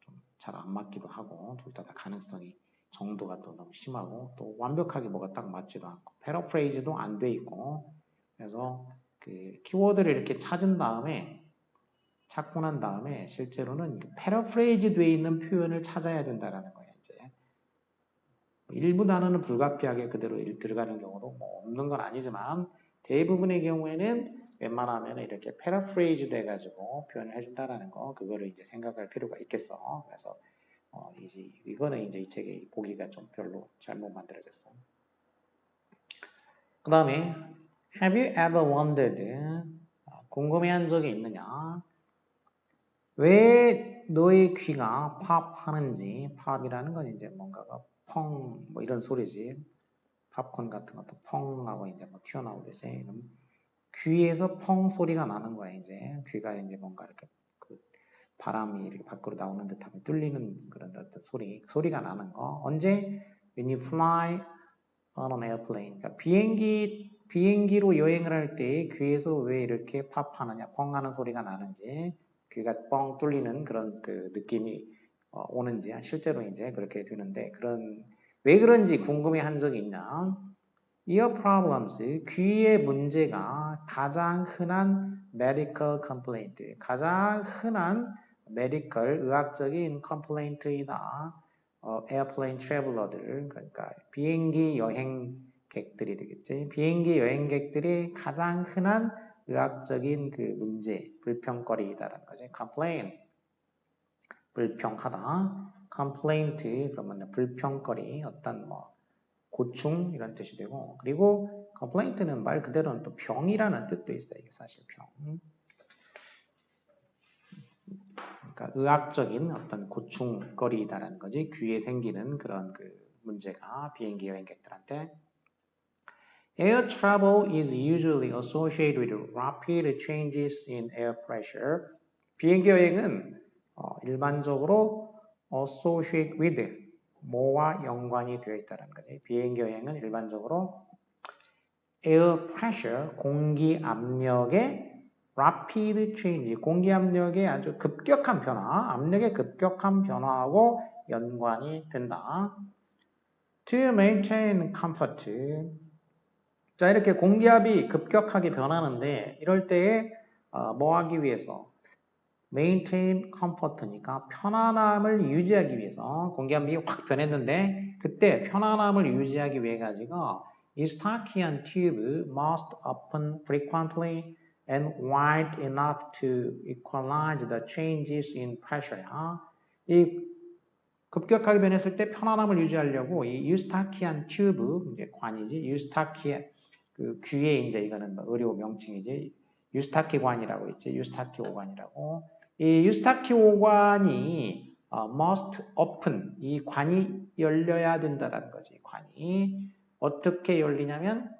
Speaker 1: 좀 잘 안 맞기도 하고 둘 다 가능성이 정도가 또 너무 심하고 또 완벽하게 뭐가 딱 맞지도 않고 패러프레이즈도 안 돼 있고 그래서 그 키워드를 이렇게 찾은 다음에 찾고 난 다음에 실제로는 패러프레이즈 돼 있는 표현을 찾아야 된다라는 거예요. 이제 일부 단어는 불가피하게 그대로 들어가는 경우도 뭐 없는 건 아니지만 대부분의 경우에는 웬만하면 이렇게 패러프레이즈 돼가지고 표현을 해준다라는 거 그거를 이제 생각할 필요가 있겠어. 그래서 이거는 이제 이 책의 보기가 좀 별로 잘못 만들어졌어. 그 다음에 Have you ever wondered? 궁금해한 적이 있느냐? 왜 너의 귀가 팝하는지 팝이라는 건 이제 뭔가가 펑 뭐 이런 소리지. 팝콘 같은 것도 펑하고 이제 뭐 튀어나오듯이 귀에서 펑 소리가 나는 거야 이제 귀가 이제 뭔가 이렇게 바람이 이렇게 밖으로 나오는 듯하면 뚫리는 그런 어떤 소리가 나는 거. 언제? When you fly on an airplane. 그러니까 비행기로 여행을 할 때 귀에서 왜 이렇게 팝하느냐, 펑하는 소리가 나는지, 귀가 뻥 뚫리는 그런 그 느낌이 오는지, 실제로 이제 그렇게 되는데, 왜 그런지 궁금해 한 적이 있냐? ear problems, 귀의 문제가 가장 흔한 medical complaint, 가장 흔한 medical, 의학적인 complaint이다. airplane traveler들, 그러니까 비행기 여행객들이 되겠지. 비행기 여행객들이 가장 흔한 의학적인 그 문제, 불평거리다라는 거지. complain, 불평하다. complaint, 그러면 불평거리, 어떤 고충 이런 뜻이 되고 그리고 complaint는 말 그대로는 또 병이라는 뜻도 있어요. 이게 사실 병. 그러니까 의학적인 어떤 고충거리다라는 거지. 귀에 생기는 그런 그 문제가 비행기 여행객들한테 Air travel is usually associated with rapid changes in air pressure. 비행기 여행은 일반적으로 associate with 뭐와 연관이 되어 있다는 거지. 비행기 여행은 일반적으로 air pressure, 공기 압력의 rapid change, 공기 압력의 아주 급격한 변화, 압력의 급격한 변화하고 연관이 된다. To maintain comfort. 자, 이렇게 공기압이 급격하게 변하는데 이럴 때에 뭐 하기 위해서 maintain comfort니까 편안함을 유지하기 위해서 공기압력이 확 변했는데 그때 편안함을 유지하기 위해 가지고 Eustachian tube must open frequently and wide enough to equalize the changes in pressure. 이 급격하게 변했을 때 편안함을 유지하려고 이 유스타키안 튜브, 이제 관이지, 유스타키안 그 귀에 이제 이거는 의료 명칭이지, 유스타키 관이라고 있지, 유스타키 오관이라고. 이 유스타키 오관이 must open, 이 관이 열려야 된다라는 거지. 관이 어떻게 열리냐면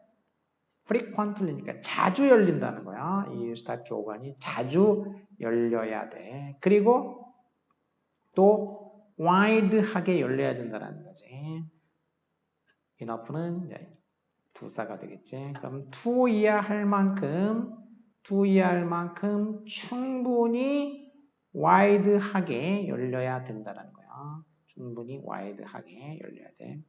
Speaker 1: frequently니까 자주 열린다는 거야. 이 유스타키 오관이 자주 열려야 돼. 그리고 또 wide하게 열려야 된다는 거지. enough는 부사가 되겠지. 그럼 to 이해할 만큼 충분히 wide하게 열려야 된다는 거야. 충분히 wide하게 열려야 돼.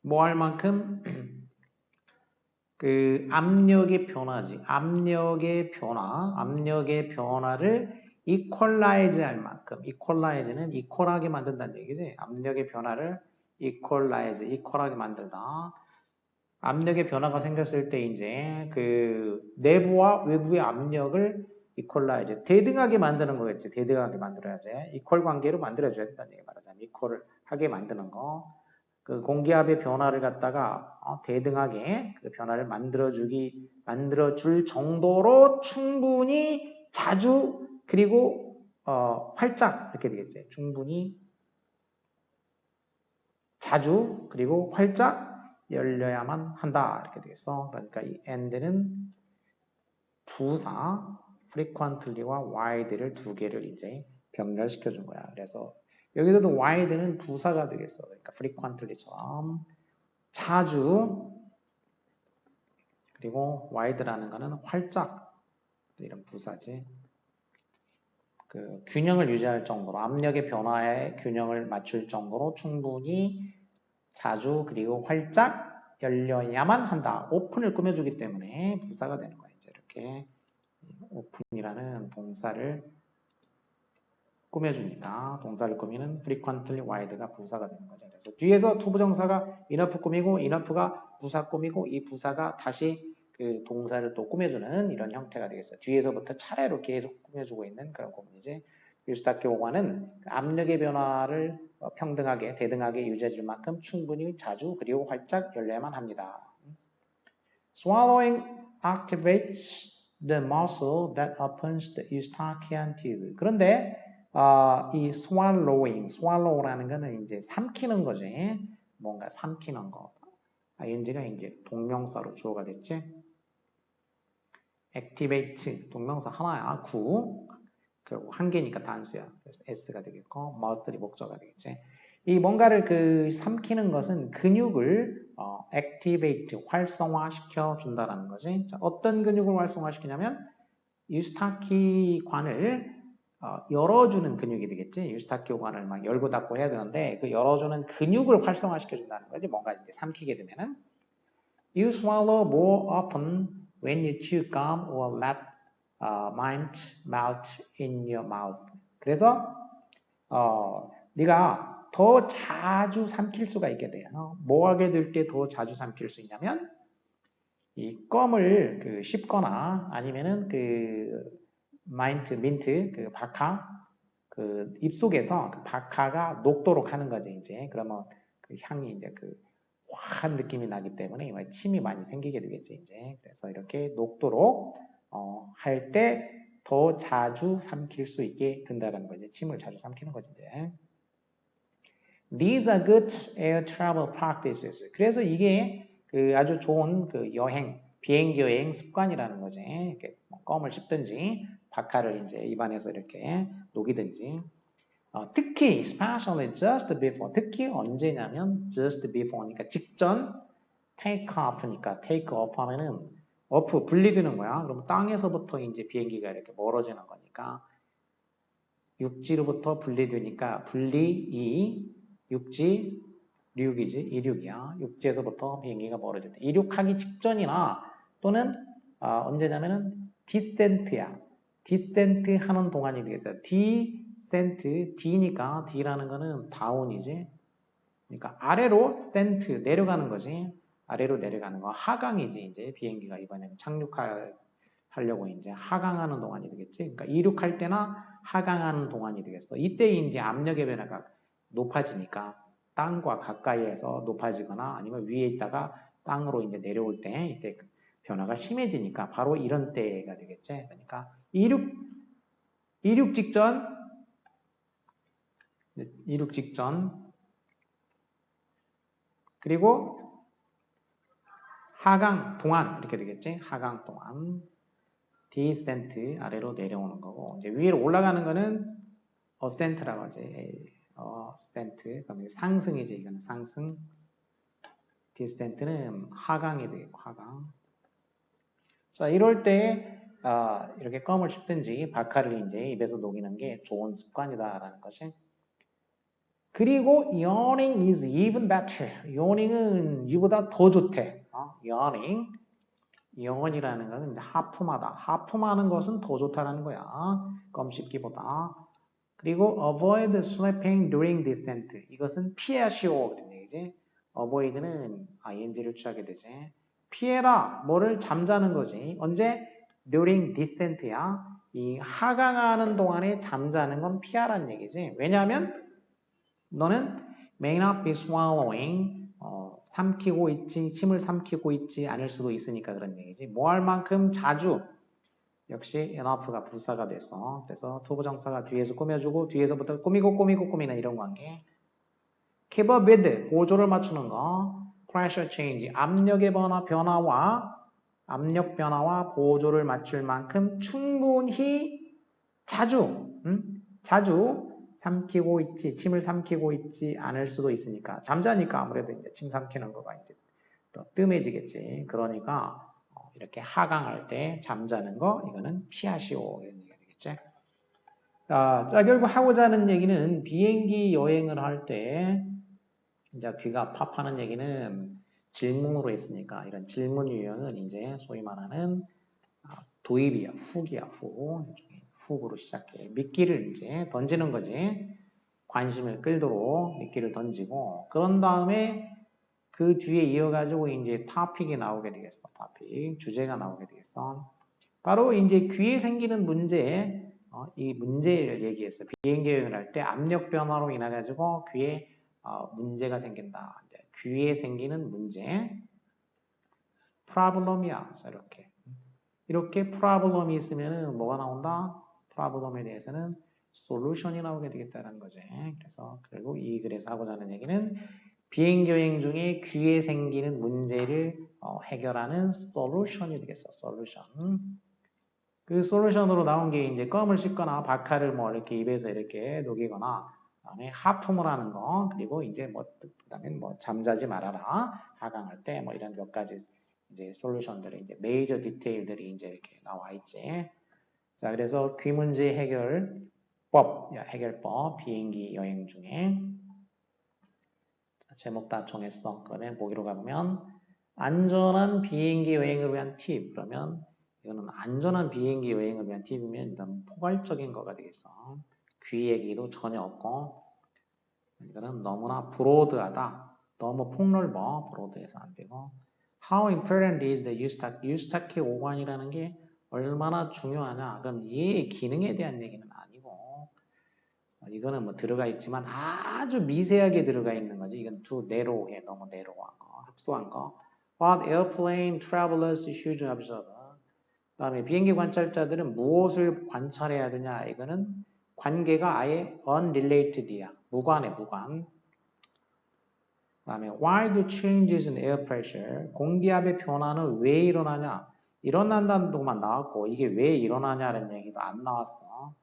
Speaker 1: 뭐 할 만큼? 그 압력의 변화지. 압력의 변화를 equalize 할 만큼. equalize는 equal하게 만든다는 얘기지. 압력의 변화를 equal하게 만들다. 압력의 변화가 생겼을 때 이제 그 내부와 외부의 압력을 equalize, 대등하게 만드는 거겠지. 대등하게 만들어야지. equal 관계로 만들어줘야 된다는 얘기 말하자면. equal하게 만드는 거. 그 공기압의 변화를 갖다가 대등하게 그 변화를 만들어줄 정도로 충분히 자주 그리고 활짝 이렇게 되겠지. 충분히 자주 그리고 활짝 열려야만 한다 이렇게 되겠어. 그러니까 이 and는 부사 frequently와 wide를 두 개를 이제 병렬시켜 준 거야. 그래서 여기서도 wide는 부사가 되겠어. 그러니까 frequently처럼 자주 그리고 wide라는 거는 활짝 이런 부사지. 그 균형을 유지할 정도로 압력의 변화에 균형을 맞출 정도로 충분히 자주 그리고 활짝 열려야만 한다. 오픈을 꾸며주기 때문에 부사가 되는 거야. 이제 이렇게 오픈이라는 동사를 꾸며주니까 동사를 꾸미는 frequently wide가 부사가 되는 거죠. 그래서 뒤에서 투부정사가 enough 꾸미고 enough가 부사 꾸미고 이 부사가 다시 그 동사를 또 꾸며주는 이런 형태가 되겠어요. 뒤에서부터 차례로 계속 꾸며주고 있는 그런 구문이지. 유스타키 오관은 압력의 변화를 평등하게 대등하게 유지해줄 만큼 충분히 자주 그리고 활짝 열려야만 합니다. Swallowing activates the muscle that opens the Eustachian tube. 그런데 이 swallow라는 거는 이제 삼키는 거지. 뭔가 삼키는 거. ing가 이제 동명사로 주어가 됐지. activate 동명사 하나야. 그 한 개니까 단수야. 그래서 s가 되겠고 muscle이 목적어가 되겠지. 이 뭔가를 그 삼키는 것은 근육을 activate 활성화시켜 준다라는 거지. 자, 어떤 근육을 활성화시키냐면 유스타키 관을 열어주는 근육이 되겠지. 유스타키 관을 막 열고 닫고 해야 되는데 그 열어주는 근육을 활성화시켜 준다는 거지. 뭔가 이제 삼키게 되면은 You swallow more often when you chew gum or let mint melt in your mouth. 그래서 네가 더 자주 삼킬 수가 있게 돼요. 뭐 하게 될 때 더 자주 삼킬 수 있냐면 이 껌을 그 씹거나 아니면은 그 민트 그 박하 그 입속에서 그 박하가 녹도록 하는 거지 이제. 그러면 그 향이 이제 그 화한 느낌이 나기 때문에 침이 많이 생기게 되겠지 이제. 그래서 이렇게 녹도록 할 때 더 자주 삼킬 수 있게 된다는 거지. 침을 자주 삼키는 거지 이제. These are good air travel practices. 그래서 이게 그 아주 좋은 그 비행기 여행 습관이라는 거지. 이렇게 껌을 씹든지 박하를 이제 입안에서 이렇게 녹이든지. 특히 especially just before. 특히 언제냐면 just before니까 직전 take off니까 take off 하면은 off 분리되는 거야. 그럼 땅에서부터 이제 비행기가 이렇게 멀어지는 거니까 육지로부터 분리되니까 육지 륙이지, 이륙이야. 육지에서부터 비행기가 멀어질 때. 이륙하기 직전이나 또는 언제냐면은 디센트야. 디센트 하는 동안이 되겠다. 디센트, D니까 D라는 거는 다운이지. 그러니까 아래로 센트 내려가는 거지. 아래로 내려가는 거. 하강이지 이제 비행기가 이번에는 착륙하려고 이제 하강하는 동안이 되겠지. 그러니까 이륙할 때나 하강하는 동안이 되겠어. 이때 이제 압력의 변화가 높아지니까 땅과 가까이에서 높아지거나 아니면 위에 있다가 땅으로 이제 내려올 때 이때 변화가 심해지니까 바로 이런 때가 되겠지. 그러니까 이륙 직전 그리고 하강 동안 이렇게 되겠지. 하강 동안 descent 아래로 내려오는 거고 이제 위로 올라가는 거는 ascent라고 하지. ascent 그러면 상승이지. 이거는 상승. descent는 하강이 되겠고 하강. 자 이럴 때 이렇게 껌을 씹든지 바카를 이제 입에서 녹이는 게 좋은 습관이다라는 것이. 그리고 yawning is even better. yawning은 이보다 더 좋대. yawning. yawn이라는 것은 하품하다. 하품하는 것은 더 좋다라는 거야. 껌 씹기보다. 그리고 avoid sleeping during descent. 이것은 피하시오. 그런 얘기지. avoid는 ing를 취하게 되지. 피해라. 뭐를 잠자는 거지. 언제? during descent야. 이 하강하는 동안에 잠자는 건 피하라는 얘기지. 왜냐하면 너는 may not be swallowing 삼키고 있지, 침을 삼키고 있지 않을 수도 있으니까 그런 얘기지. 뭐 할 만큼 자주 역시 enough가 부사가 됐어. 그래서 투부정사가 뒤에서 꾸며주고 뒤에서부터 꾸미는 이런 관계. keep up with 보조를 맞추는 거. pressure change 압력의 변화와 압력 변화와 보조를 맞출 만큼 충분히 자주 삼키고 있지, 침을 삼키고 있지 않을 수도 있으니까 잠자니까 아무래도 이제 침 삼키는 거가 이제 또 뜸해지겠지. 그러니까 이렇게 하강할 때 잠자는 거 이거는 피하시오 이런 얘기가 되겠지. 자 결국 하고자 하는 얘기는 비행기 여행을 할 때 이제 귀가 팝하는 얘기는 질문으로 했으니까 이런 질문 유형은 이제 소위 말하는 도입이야, 훅이야, 훅으로 시작해. 미끼를 이제 던지는 거지. 관심을 끌도록 미끼를 던지고 그런 다음에 그 뒤에 이어가지고 이제 토픽이 나오게 되겠어. 토픽, 주제가 나오게 되겠어. 바로 이제 귀에 생기는 문제, 이 문제를 얘기했어. 비행기 여행을 할 때 압력 변화로 인해 가지고 귀에 문제가 생긴다. 귀에 생기는 문제, problem이야. 이렇게 problem이 있으면은 뭐가 나온다? problem에 대해서는 solution이 나오게 되겠다는 거지. 그래서 결국 이 글에서 하고자 하는 얘기는 비행기 여행 중에 귀에 생기는 문제를 해결하는 solution이 되겠어. solution. 그 솔루션으로 나온 게 이제 껌을 씹거나 바카를 뭐 이렇게 입에서 이렇게 녹이거나 그다음에 하품을 하는 거 그리고 이제 그다음에 잠자지 말아라 하강할 때 뭐 이런 몇 가지 이제 솔루션들이 이제 메이저 디테일들이 이제 이렇게 나와 있지. 자 그래서 귀 문제 해결법 비행기 여행 중에 제목 다 정했어. 그러면 보기로 가보면 안전한 비행기 여행을 위한 팁 그러면 이거는 안전한 비행기 여행을 위한 팁이면 일단 포괄적인 거가 되겠어. 귀 얘기도 전혀 없고 이거는 너무나 브로드하다. 너무 폭넓어. 브로드해서 안 되고 How important is the 유스타키 5관이라는 게 얼마나 중요하냐. 그럼 얘의 기능에 대한 얘기는 아니고 이거는 뭐 들어가 있지만 아주 미세하게 들어가 있는 거지. 이건 too narrow해. 너무 narrow한 거. 합소한 거. What airplane travelers should observe. 그다음에 비행기 관찰자들은 무엇을 관찰해야 되냐? 이거는 관계가 아예 unrelated이야. 무관해, 무관. 그다음에 why do changes in air pressure? 공기압의 변화는 왜 일어나냐? 일어난다는 동만 나왔고 이게 왜 일어나냐는 얘기도 안 나왔어.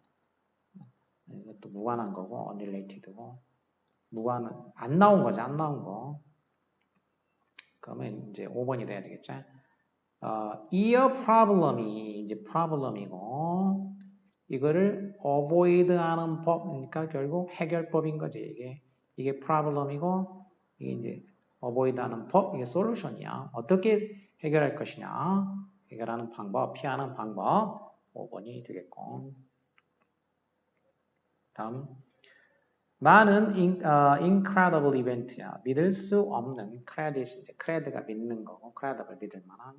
Speaker 1: 이것도 무관한 거고 unrelated고 무관은 안 나온 거지, 안 나온 거. 그러면 이제 5번이 돼야 되겠죠? ear problem이 이제 problem이고 이거를 avoid 하는 법, 그러니까 결국 해결법인 거지. 이게 problem이고 이게 이제 avoid하는 법, 이게 솔루션이야. 어떻게 해결할 것이냐? 해결하는 방법, 피하는 방법 5번이 되겠고. 다음. 많은 incredible event야. 믿을 수 없는 credit, 이제 cred가 믿는 거고, credible 믿을 만한.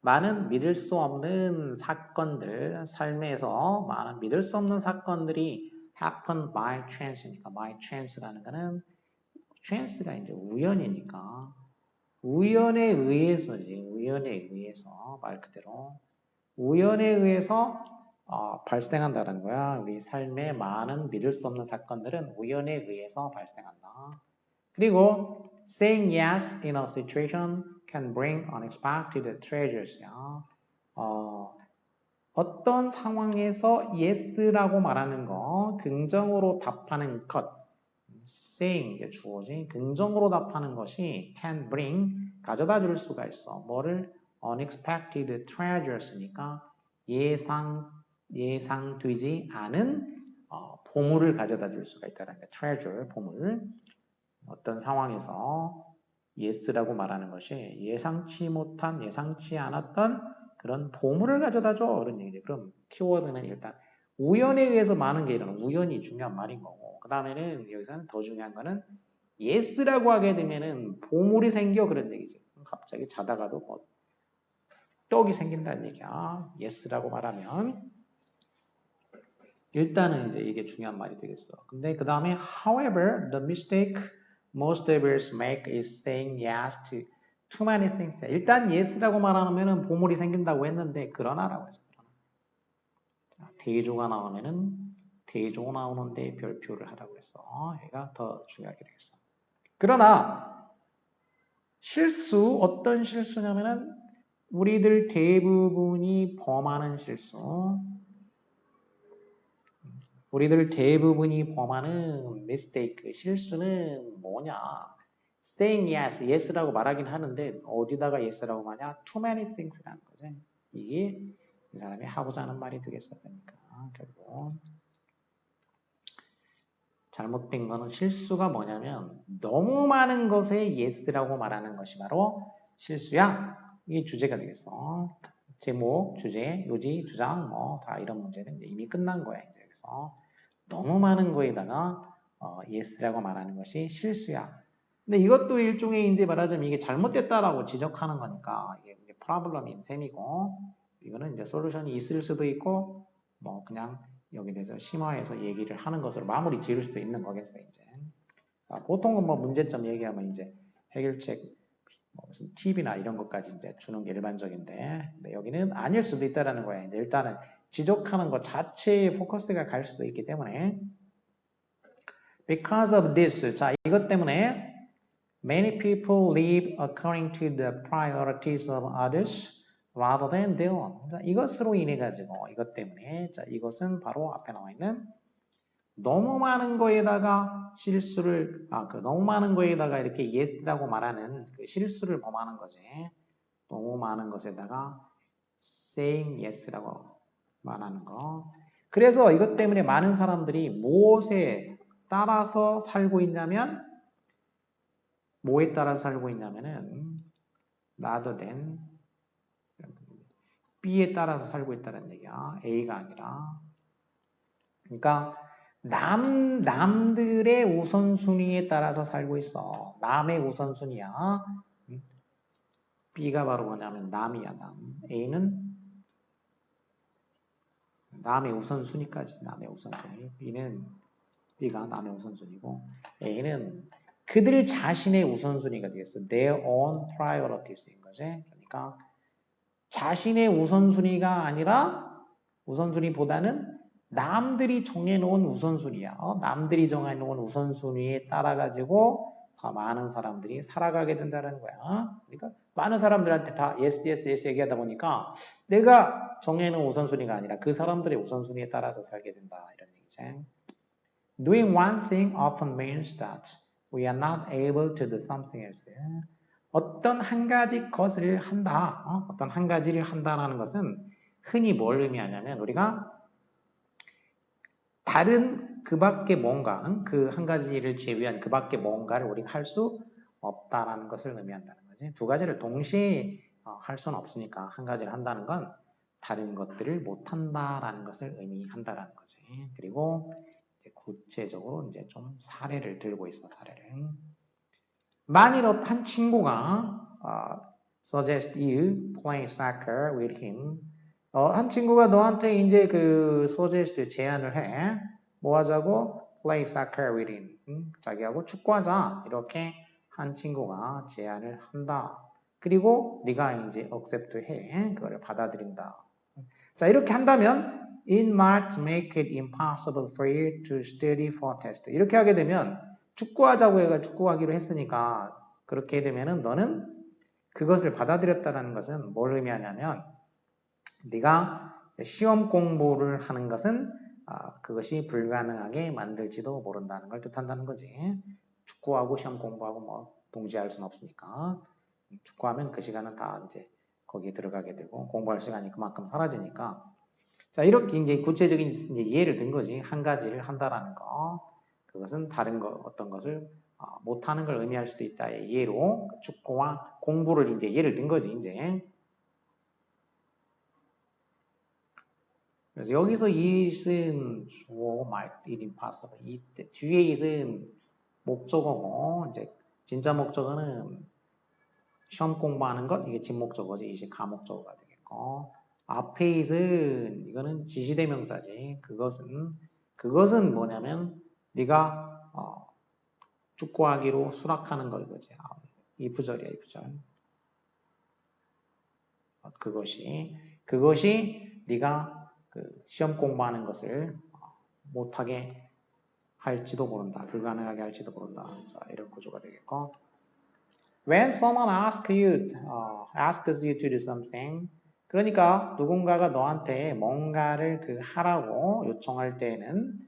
Speaker 1: 많은 믿을 수 없는 사건들, 삶에서 많은 믿을 수 없는 사건들이 happen by chance니까, by chance라는 거는 chance가 이제 우연이니까, 우연에 의해서지, 우연에 의해서, 말 그대로. 우연에 의해서 발생한다는 거야. 우리 삶에 많은 믿을 수 없는 사건들은 우연에 의해서 발생한다. 그리고 saying yes in a situation can bring unexpected treasures. 어떤 상황에서 yes라고 말하는 거, 긍정으로 답하는 것, saying 이게 주어지, 긍정으로 답하는 것이 can bring, 가져다 줄 수가 있어. 뭐를? unexpected treasures니까 예상되지 않은 보물을 가져다 줄 수가 있다는 거야. treasure, 보물. 어떤 상황에서 yes라고 말하는 것이 예상치 못한, 예상치 않았던 그런 보물을 가져다 줘. 그런 얘기죠. 그럼 키워드는 일단 우연에 의해서 많은 게 일어나는, 우연이 중요한 말인 거고, 그 다음에는 여기서는 더 중요한 거는 yes라고 하게 되면은 보물이 생겨. 그런 얘기죠. 갑자기 자다가도 뭐 떡이 생긴다는 얘기야. yes라고 말하면. 일단은 이제 이게 중요한 말이 되겠어. 근데 그 다음에 however, the mistake most of us make is saying yes to too many things. 일단 yes라고 말하면은 보물이 생긴다고 했는데 그러나라고 했어. 대조가 나오면은 대조 나오는데 별표를 하라고 했어. 얘가 더 중요하게 되겠어. 그러나 실수, 어떤 실수냐면은 우리들 대부분이 범하는 실수, 우리들 대부분이 범하는 mistake, 실수는 뭐냐? saying yes, yes라고 말하긴 하는데 어디다가 yes라고 하냐? too many things라는 거지. 이게 이 사람이 하고자 하는 말이 되겠어. 그러니까 결국 잘못된 거는, 실수가 뭐냐면 너무 많은 것에 yes라고 말하는 것이 바로 실수야. 이게 주제가 되겠어. 제목, 주제, 요지, 주장 뭐 다 이런 문제는 이제 이미 끝난 거야. 이제 그래서 너무 많은 거에다가 yes라고 말하는 것이 실수야. 근데 이것도 일종의 이제 말하자면 이게 잘못됐다라고 지적하는 거니까 이게 프로블럼인 셈이고, 이거는 이제 솔루션이 있을 수도 있고 뭐 그냥 여기 대해서 심화해서 얘기를 하는 것으로 마무리 지을 수도 있는 거겠어요. 이제 보통은 뭐 문제점 얘기하면 이제 해결책 뭐 무슨 팁이나 이런 것까지 이제 주는 게 일반적인데, 근데 여기는 아닐 수도 있다라는 거야. 이제 일단은 지적하는 것 자체에 포커스가 갈 수도 있기 때문에 because of this, 자 이것 때문에 many people live according to the priorities of others rather than their own. 자, 이것으로 인해 가지고, 이것 때문에, 자 이것은 바로 앞에 나와 있는 너무 많은 거에다가 실수를, 너무 많은 거에다가 이렇게 yes라고 말하는 그 실수를 범하는 거지. 너무 많은 것에다가 saying yes라고 말하는 거. 그래서 이것 때문에 많은 사람들이 무엇에 따라서 살고 있냐면, 뭐에 따라서 살고 있냐면은 rather than B에 따라서 살고 있다는 얘기야. A가 아니라. 그러니까 남들의 우선순위에 따라서 살고 있어. 남의 우선순위야. B가 바로 뭐냐면 남이야, 남. A는 남의 우선순위까지, 남의 우선순위. B가 남의 우선순위고, A는 그들 자신의 우선순위가 되겠어. Their own priorities인 거지. 그러니까 자신의 우선순위가 아니라, 우선순위보다는 남들이 정해놓은 우선순위야. 남들이 정해놓은 우선순위에 따라가지고 많은 사람들이 살아가게 된다는 거야. 그러니까 많은 사람들한테 다 yes, yes, yes 얘기하다 보니까 내가 정해놓은 우선순위가 아니라 그 사람들의 우선순위에 따라서 살게 된다. 이런 얘기지. Doing one thing often means that we are not able to do something else. 어떤 한 가지 것을 한다. 어떤 한 가지를 한다라는 것은 흔히 뭘 의미하냐면 우리가 다른 그 밖에 뭔가, 그 한 가지를 제외한 그 밖에 뭔가를 우리가 할 수 없다라는 것을 의미한다는 거지. 두 가지를 동시에 할 수는 없으니까 한 가지를 한다는 건 다른 것들을 못한다라는 것을 의미한다라는 거지. 그리고 이제 구체적으로 이제 좀 사례를 들고 있어, 사례를. 만일 한 친구가 suggest you play soccer with him. 한 친구가 너한테 이제 그 suggest 제안을 해. 뭐 하자고? play soccer with him. 자기하고 축구하자. 이렇게 한 친구가 제안을 한다. 그리고 네가 이제 accept 해. 그거를 받아들인다. 자, 이렇게 한다면 it might make it impossible for you to study for test. 이렇게 하게 되면 축구하자고 해가 축구하기로 했으니까 그렇게 되면은 너는 그것을 받아들였다라는 것은 뭘 의미하냐면 네가 시험 공부를 하는 것은 그것이 불가능하게 만들지도 모른다는 걸 뜻한다는 거지. 축구하고 시험 공부하고 뭐 동시에 할 수는 없으니까 축구하면 그 시간은 다 이제 거기에 들어가게 되고 공부할 시간이 그만큼 사라지니까 자 이렇게 이제 구체적인 이제 예를 든 거지. 한 가지를 한다라는 거 그것은 다른 거 어떤 것을 못하는 걸 의미할 수도 있다의 예로 축구와 공부를 이제 예를 든 거지 이제. 그래서 여기서 it은 주어 might, it impossible. 이 뒤에 it은 목적어고 이제 진짜 목적어는 시험 공부하는 것 이게 진목적어지 이제 가목적어가 되겠고 앞에 it은 이거는 지시대명사지. 그것은 뭐냐면 네가 축구하기로 수락하는 거 이거지. 이프절이야 이프절. 그것이 네가 그 시험 공부하는 것을 못하게 할지도 모른다. 불가능하게 할지도 모른다. 자, 이런 구조가 되겠고. When someone asks you to do something, 그러니까 누군가가 너한테 뭔가를 그 하라고 요청할 때에는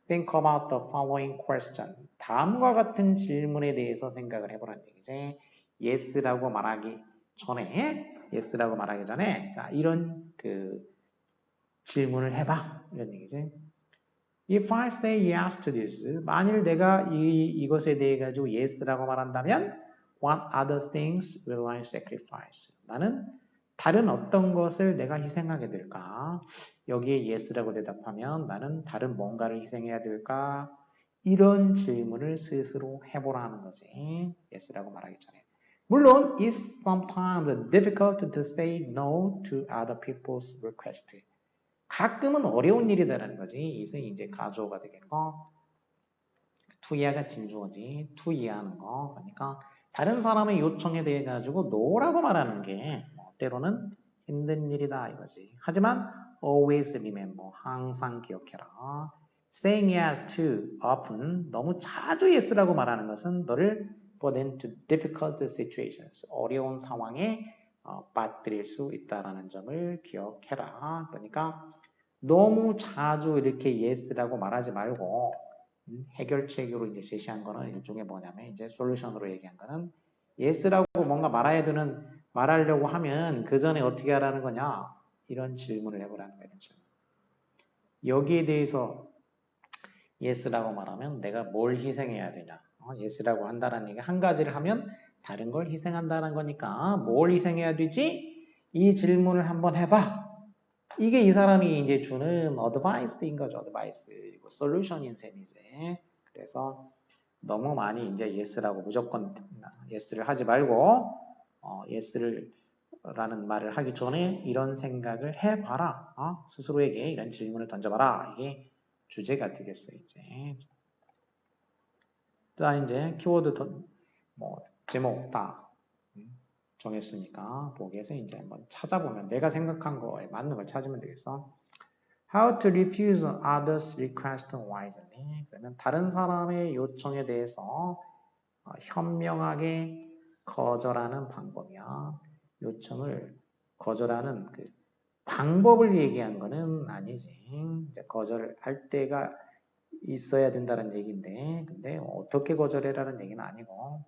Speaker 1: think about the following question. 다음과 같은 질문에 대해서 생각을 해보라는 얘기지. yes라고 말하기 전에, 자, 이런 그 질문을 해봐. 이런 얘기지. If I say yes to this, 만일 내가 이것에 대해 가지고 yes라고 말한다면, what other things will I sacrifice? 나는 다른 어떤 것을 내가 희생하게 될까? 여기에 yes라고 대답하면 나는 다른 뭔가를 희생해야 될까? 이런 질문을 스스로 해보라는 거지. yes라고 말하기 전에. 물론, it's sometimes difficult to say no to other people's request. 가끔은 어려운 일이다라는 거지. 이것은 이제 가조가 되겠고, 투이하가 진주어지. 투이하는 거. 그러니까 다른 사람의 요청에 대해 가지고 no라고 말하는 게 때로는 힘든 일이다 이거지. 하지만 always remember. 항상 기억해라. saying yes too often. 너무 자주 yes라고 말하는 것은 너를 put into difficult situations. 어려운 상황에 빠뜨릴 수 있다라는 점을 기억해라. 그러니까 너무 자주 이렇게 yes라고 말하지 말고 해결책으로 이제 제시한 거는 일종의 뭐냐면 이제 솔루션으로 얘기한 거는 yes라고 뭔가 말하려고 하면 그 전에 어떻게 하라는 거냐 이런 질문을 해보라는 거예요. 여기에 대해서 yes라고 말하면 내가 뭘 희생해야 되냐 yes라고 한다는 얘기 한 가지를 하면 다른 걸 희생한다는 거니까 뭘 희생해야 되지? 이 질문을 한번 해봐. 이게 이 사람이 이제 주는 어드바이스인 거죠. 어드바이스. 그리고 솔루션인 셈이지. 그래서 너무 많이 이제 yes라고 무조건 yes를 하지 말고 yes라는 말을 하기 전에 이런 생각을 해봐라. 스스로에게 이런 질문을 던져봐라. 이게 주제가 되겠어요. 이제. 자 이제 키워드 제목 다 정했으니까 보기에서 이제 한번 찾아보면 내가 생각한 거에 맞는 걸 찾으면 되겠어. How to refuse others' request wisely. 그러면 다른 사람의 요청에 대해서 현명하게 거절하는 방법이야. 요청을 거절하는 그 방법을 얘기한 거는 아니지. 이제 거절을 할 때가 있어야 된다는 얘기인데, 근데 어떻게 거절해라는 얘기는 아니고.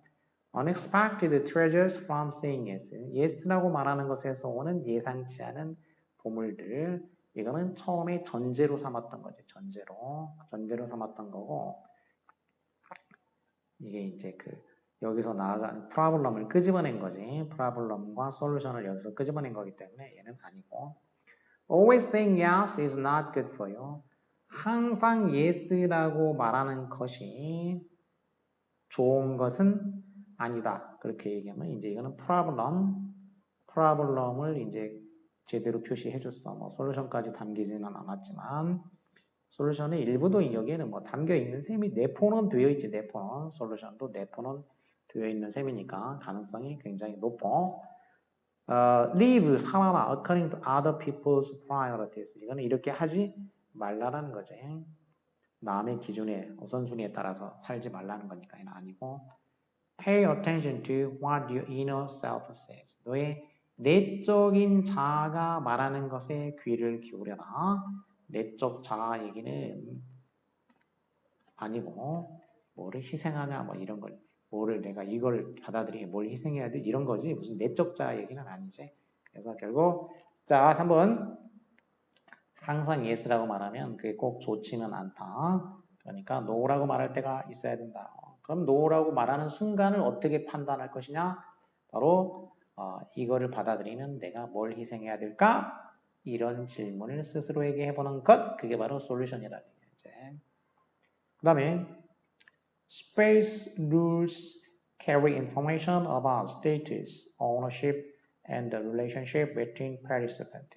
Speaker 1: Unexpected treasures from saying yes. yes라고 말하는 것에서 오는 예상치 않은 보물들. 이거는 처음에 전제로 삼았던 거지. 전제로 삼았던 거고. 이게 이제 그 여기서 나아가 problem을 끄집어낸 거지. problem과 solution을 여기서 끄집어낸 거기 때문에 얘는 아니고. Always saying yes is not good for you. 항상 yes라고 말하는 것이 좋은 것은 아니다. 그렇게 얘기하면 이제 이거는 problem을 이제 제대로 표시해 줬어. 뭐 솔루션까지 담기지는 않았지만 솔루션의 일부도 여기에는 뭐 담겨 있는 셈이 내포는 되어 있지. 내포는 솔루션도 내포는 되어 있는 셈이니까 가능성이 굉장히 높고 live 살아라 according to other people's priorities. 이거는 이렇게 하지 말라라는 거지. 남의 기준에 우선순위에 따라서 살지 말라는 거니까 이는 아니고 pay attention to what your inner self says. 너의 내적인 자아가 말하는 것에 귀를 기울여라. 내적 자아 얘기는 아니고 뭐를 희생하냐 뭐 이런 걸 뭐를 내가 이걸 받아들이게 뭘 희생해야 돼 이런 거지 무슨 내적 자아 얘기는 아니지. 그래서 결국 자 3번 항상 yes라고 말하면 그게 꼭 좋지는 않다. 그러니까 no라고 말할 때가 있어야 된다. 그럼 no라고 말하는 순간을 어떻게 판단할 것이냐? 바로 이거를 받아들이면 내가 뭘 희생해야 될까? 이런 질문을 스스로에게 해보는 것, 그게 바로 솔루션이라는 얘기죠. 그 다음에 space rules carry information about status, ownership, and the relationship between participants.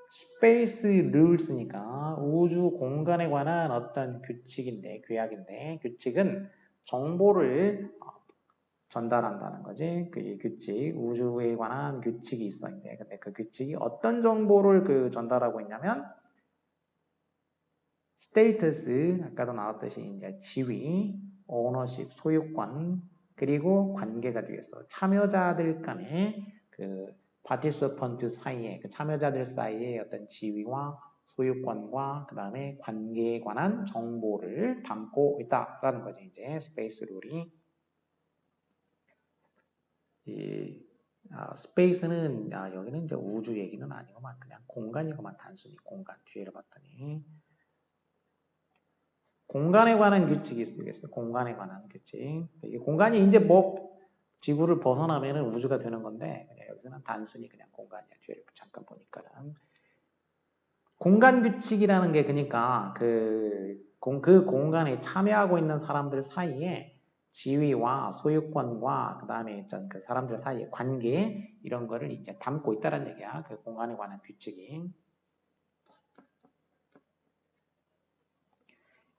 Speaker 1: 스페이스 룰스니까 우주 공간에 관한 어떤 규칙인데, 규약인데, 규칙은 정보를 전달한다는 거지. 그 규칙, 우주에 관한 규칙이 있어. 근데 그 규칙이 어떤 정보를 전달하고 있냐면, 스테이터스, 아까도 나왔듯이 이제 지위, 오너십, 소유권, 그리고 관계가 되겠어. 참여자들 간의 파티시펀트 사이에, 참여자들 사이에 어떤 지위와 소유권과 그 다음에 관계에 관한 정보를 담고 있다라는 거지. 이제 스페이스 룰이. 스페이스는 여기는 이제 우주 얘기는 아니고만 그냥 공간이고만 단순히 공간 뒤에를 봤더니 공간에 관한 규칙이 있겠어요. 공간에 관한 규칙. 이게 공간이 이제 뭐 지구를 벗어나면은 우주가 되는 건데 여기서는 단순히 그냥 공간이야. 뒤에를 잠깐 보니까는 공간 규칙이라는 게 그러니까 그 공간에 참여하고 있는 사람들 사이에 지위와 소유권과 그 다음에 그 사람들 사이의 관계 이런 거를 이제 담고 있다는 얘기야. 그 공간에 관한 규칙이.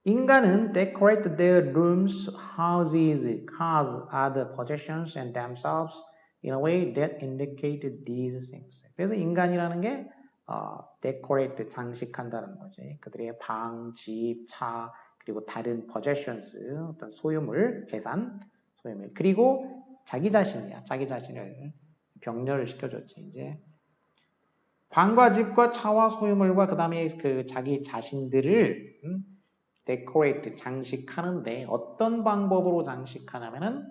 Speaker 1: 인간은 decorate their rooms, houses, cars, other possessions and themselves in a way that indicate these things. 그래서 인간이라는 게 decorate, 장식한다는 거지. 그들의 방, 집, 차, 그리고 다른 possessions, 어떤 소유물, 재산, 소유물. 그리고 자기 자신이야. 자기 자신을 병렬을 시켜줬지, 이제. 방과 집과 차와 소유물과 그 다음에 자기 자신들을 decorate, 장식하는데 어떤 방법으로 장식하냐면은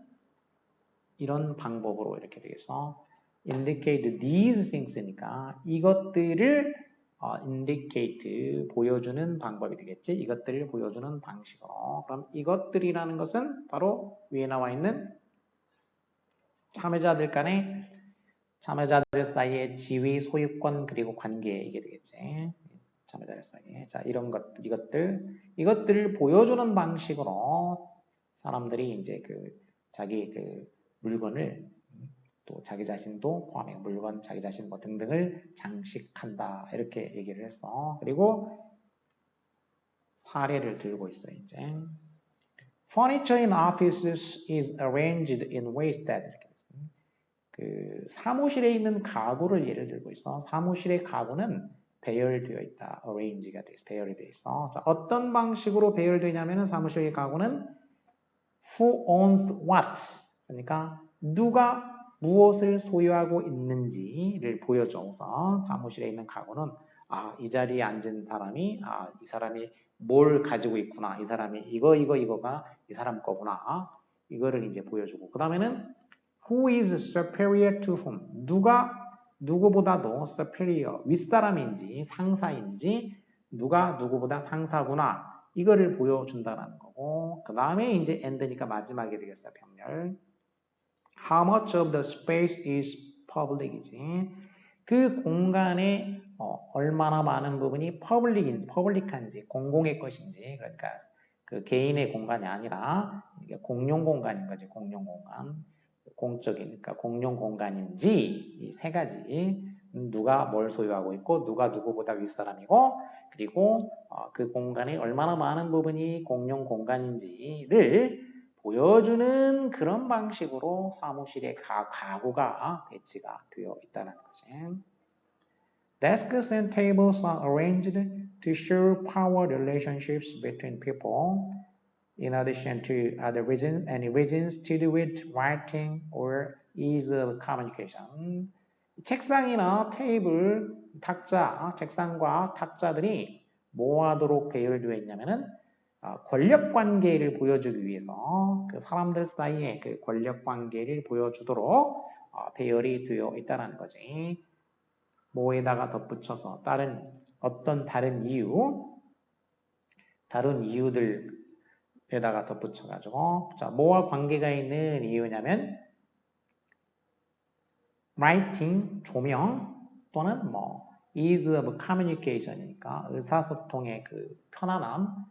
Speaker 1: 이런 방법으로 이렇게 되겠어. indicate these things니까 이것들을 indicate, 보여주는 방법이 되겠지. 이것들을 보여주는 방식으로. 그럼 이것들이라는 것은 바로 위에 나와 있는 참여자들 사이의 지위, 소유권, 그리고 관계 이게 되겠지. 참여자들 사이에. 자, 이것들을 보여주는 방식으로 사람들이 이제 자기 물건을 또 자기 자신도 포함해 물건, 자기 자신 뭐 등등을 장식한다. 이렇게 얘기를 했어. 그리고 사례를 들고 있어, 이제. Furniture in offices is arranged in ways that 이렇게 사무실에 있는 가구를 예를 들고 있어. 사무실의 가구는 배열되어 있다. arrange가 돼 있어. 배열이 되어 있어. 자, 어떤 방식으로 배열되냐면은 사무실의 가구는 who owns what. 그러니까 누가 무엇을 소유하고 있는지를 보여줘. 우선 사무실에 있는 가구는 이 자리에 앉은 사람이 이 사람이 뭘 가지고 있구나. 이 사람이 이거가 이 사람 거구나. 이거를 이제 보여주고 그 다음에는 who is superior to whom. 누가 누구보다도 superior, 윗사람인지 상사인지 누가 누구보다 상사구나. 이거를 보여준다는 거고 되고 그 다음에 이제 end니까 마지막에 되겠어요. 병렬. How much of the space is public이지. 그 공간에 얼마나 많은 부분이 퍼블릭한지, 공공의 것인지, 그러니까 그 개인의 공간이 아니라 이게 공용 공간인 거지, 공용 공간. 공적이니까 공용 공간인지 이 세 가지 누가 뭘 소유하고 있고 누가 누구보다 윗사람이고 그리고 그 공간에 얼마나 많은 부분이 공용 공간인지를 보여주는 그런 방식으로 사무실의 가구가 배치가 되어 있다는 거지. Desks and tables are arranged to show power relationships between people. In addition to other reasons, any reasons to do with writing or ease of communication. 책상이나 테이블, 탁자, 책상과 탁자들이 뭐하도록 배열되어 있냐면은 권력 관계를 보여주기 위해서 그 사람들 사이에 그 권력 관계를 보여주도록 배열이 되어 있다는 거지. 뭐에다가 덧붙여서 어떤 다른 이유들 에다가 덧붙여가지고 자 뭐와 관계가 있는 이유냐면 writing 조명 또는 뭐 ease of communication이니까 의사소통의 그 편안함,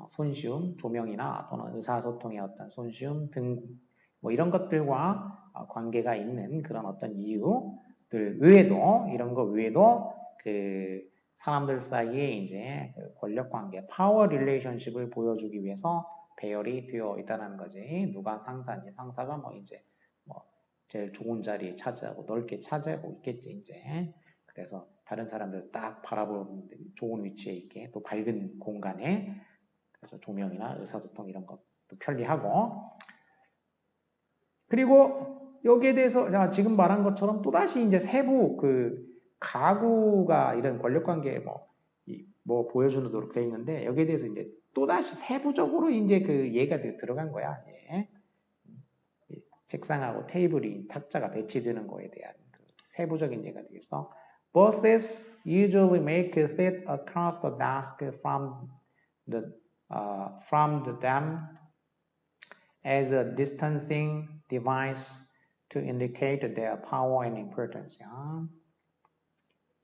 Speaker 1: 손쉬움, 조명이나 또는 의사소통의 어떤 손쉬움 등 뭐 이런 것들과 관계가 있는 그런 어떤 이유들 외에도 이런 거 외에도 그 사람들 사이에 이제 그 권력 관계, 파워 릴레이션십을 보여주기 위해서 배열이 되어 있다는 거지. 누가 상사인지 상사가 뭐 이제 뭐 제일 좋은 자리에 차지하고 넓게 차지하고 있겠지 이제. 그래서 다른 사람들 딱 바라보는 좋은 위치에 있게 또 밝은 공간에 그래서 조명이나 의사소통 이런 것도 편리하고 그리고 여기에 대해서 지금 말한 것처럼 또다시 이제 세부 그 가구가 이런 권력관계에 뭐 보여주도록 되어 있는데 여기에 대해서 이제 또다시 세부적으로 이제 그 예가 들어간 거야. 예. 책상하고 테이블이 탁자가 배치되는 거에 대한 그 세부적인 예가 되겠어. Buses usually make a sit across the desk from them as a distancing device to indicate their power and importance.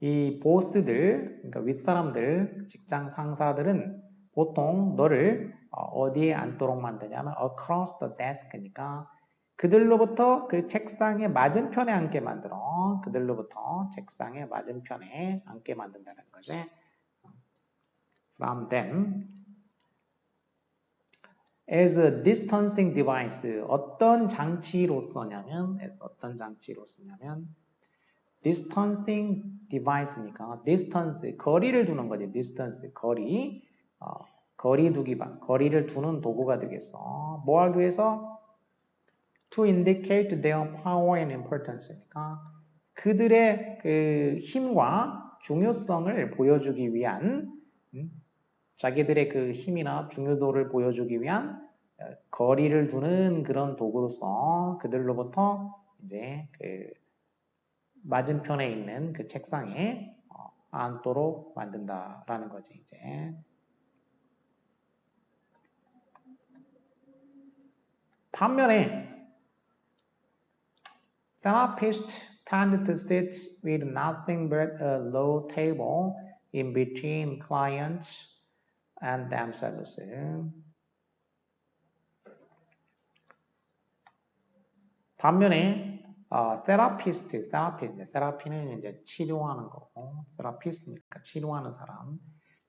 Speaker 1: 이 보스들, 그러니까 윗사람들, 직장 상사들은 보통 너를 어디에 앉도록 만드냐면 across the desk니까 그들로부터 그 책상의 맞은편에 앉게 만들어. 그들로부터 책상의 맞은편에 앉게 만든다는 거지. From them as a distancing device. 어떤 장치로서냐면 distancing device니까 distance, 거리를 두는 거지. distance, 거리. 거리를 두는 도구가 되겠어. 뭐 하기 위해서? To indicate their power and importance니까 그들의 그 힘과 중요성을 보여주기 위한 자기들의 그 힘이나 중요도를 보여주기 위한 거리를 두는 그런 도구로서 그들로부터 이제 그 맞은편에 있는 그 책상에 앉도록 만든다라는 거지 이제. 반면에 therapists tend to sit with nothing but a low table in between clients and themselves. 반면에 테라피는 이제 치료하는 거고, 테라피스트니까 치료하는 사람,